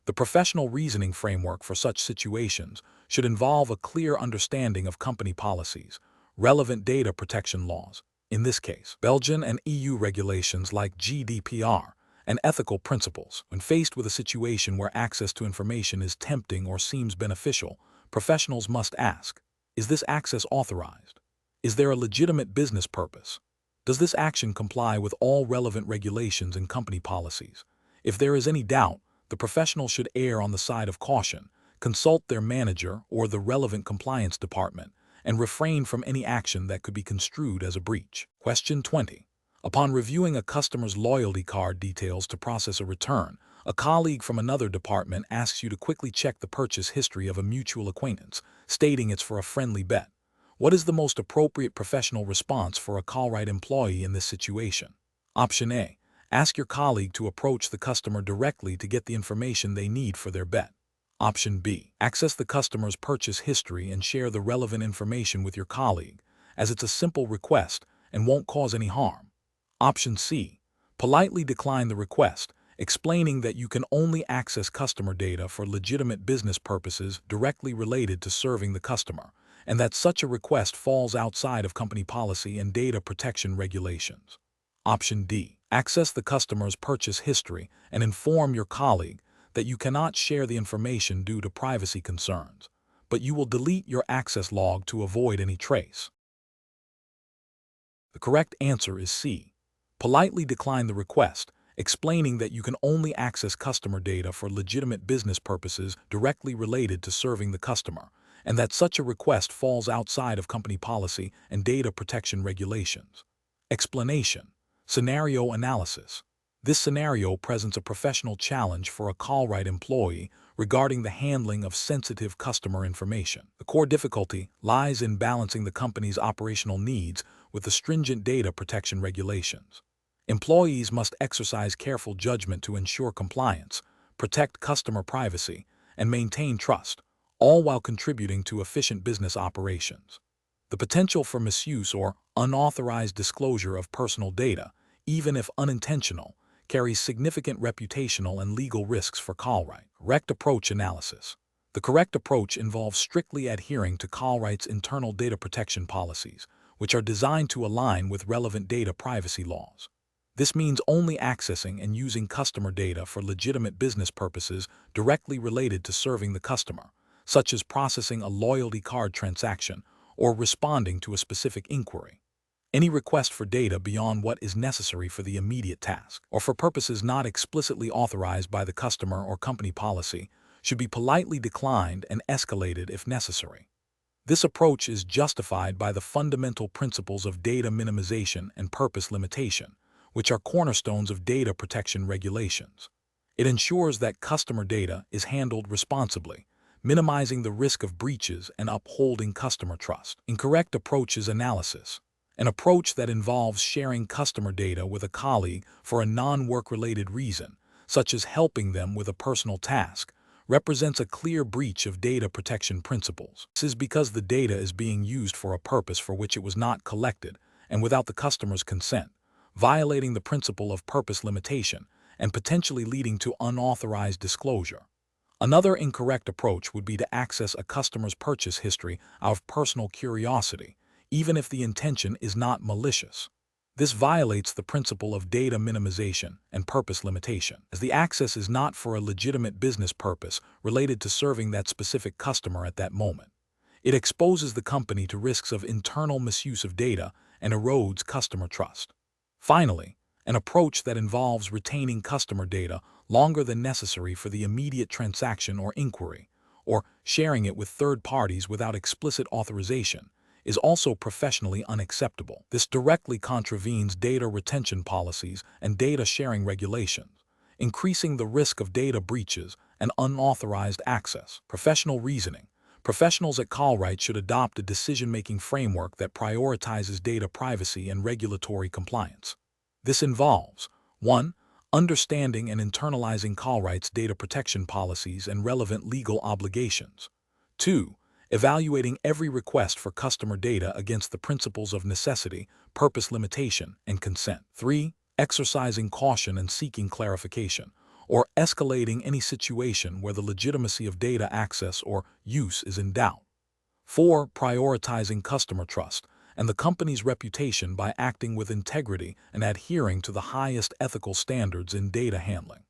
Speaker 1: The professional reasoning framework for such situations should involve a clear understanding of company policies, relevant data protection laws, in this case, Belgian and EU regulations like GDPR, and ethical principles. When faced with a situation where access to information is tempting or seems beneficial, professionals must ask, is this access authorized? Is there a legitimate business purpose? Does this action comply with all relevant regulations and company policies? If there is any doubt, the professional should err on the side of caution, consult their manager or the relevant compliance department, and refrain from any action that could be construed as a breach. Question 20. Upon reviewing a customer's loyalty card details to process a return, a colleague from another department asks you to quickly check the purchase history of a mutual acquaintance, stating it's for a friendly bet. What is the most appropriate professional response for a Colruyt employee in this situation? Option A. Ask your colleague to approach the customer directly to get the information they need for their bet. Option B. Access the customer's purchase history and share the relevant information with your colleague, as it's a simple request and won't cause any harm. Option C. Politely decline the request, explaining that you can only access customer data for legitimate business purposes directly related to serving the customer, and that such a request falls outside of company policy and data protection regulations. Option D. Access the customer's purchase history and inform your colleague that you cannot share the information due to privacy concerns, but you will delete your access log to avoid any trace. The correct answer is C. Politely decline the request, explaining that you can only access customer data for legitimate business purposes directly related to serving the customer, and that such a request falls outside of company policy and data protection regulations. Explanation. Scenario analysis. This scenario presents a professional challenge for a Colruyt employee regarding the handling of sensitive customer information. The core difficulty lies in balancing the company's operational needs with the stringent data protection regulations. Employees must exercise careful judgment to ensure compliance, protect customer privacy, and maintain trust, all while contributing to efficient business operations. The potential for misuse or unauthorized disclosure of personal data, even if unintentional, carries significant reputational and legal risks for Colruyt. Correct approach analysis. The correct approach involves strictly adhering to Colruyt's internal data protection policies, which are designed to align with relevant data privacy laws. This means only accessing and using customer data for legitimate business purposes directly related to serving the customer, such as processing a loyalty card transaction or responding to a specific inquiry. Any request for data beyond what is necessary for the immediate task, or for purposes not explicitly authorized by the customer or company policy, should be politely declined and escalated if necessary. This approach is justified by the fundamental principles of data minimization and purpose limitation, which are cornerstones of data protection regulations. It ensures that customer data is handled responsibly, minimizing the risk of breaches and upholding customer trust. Incorrect approaches analysis. An approach that involves sharing customer data with a colleague for a non-work-related reason, such as helping them with a personal task, represents a clear breach of data protection principles. This is because the data is being used for a purpose for which it was not collected and without the customer's consent, violating the principle of purpose limitation and potentially leading to unauthorized disclosure. Another incorrect approach would be to access a customer's purchase history out of personal curiosity, even if the intention is not malicious. This violates the principle of data minimization and purpose limitation, as the access is not for a legitimate business purpose related to serving that specific customer at that moment. It exposes the company to risks of internal misuse of data and erodes customer trust. Finally, an approach that involves retaining customer data longer than necessary for the immediate transaction or inquiry, or sharing it with third parties without explicit authorization, is also professionally unacceptable. This directly contravenes data retention policies and data sharing regulations, increasing the risk of data breaches and unauthorized access. Professional reasoning. Professionals at Colruyt should adopt a decision-making framework that prioritizes data privacy and regulatory compliance. This involves 1. Understanding and internalizing Colruyt's data protection policies and relevant legal obligations. 2. Evaluating every request for customer data against the principles of necessity, purpose limitation, and consent. 3. Exercising caution and seeking clarification, or escalating any situation where the legitimacy of data access or use is in doubt. 4. Prioritizing customer trust and the company's reputation by acting with integrity and adhering to the highest ethical standards in data handling.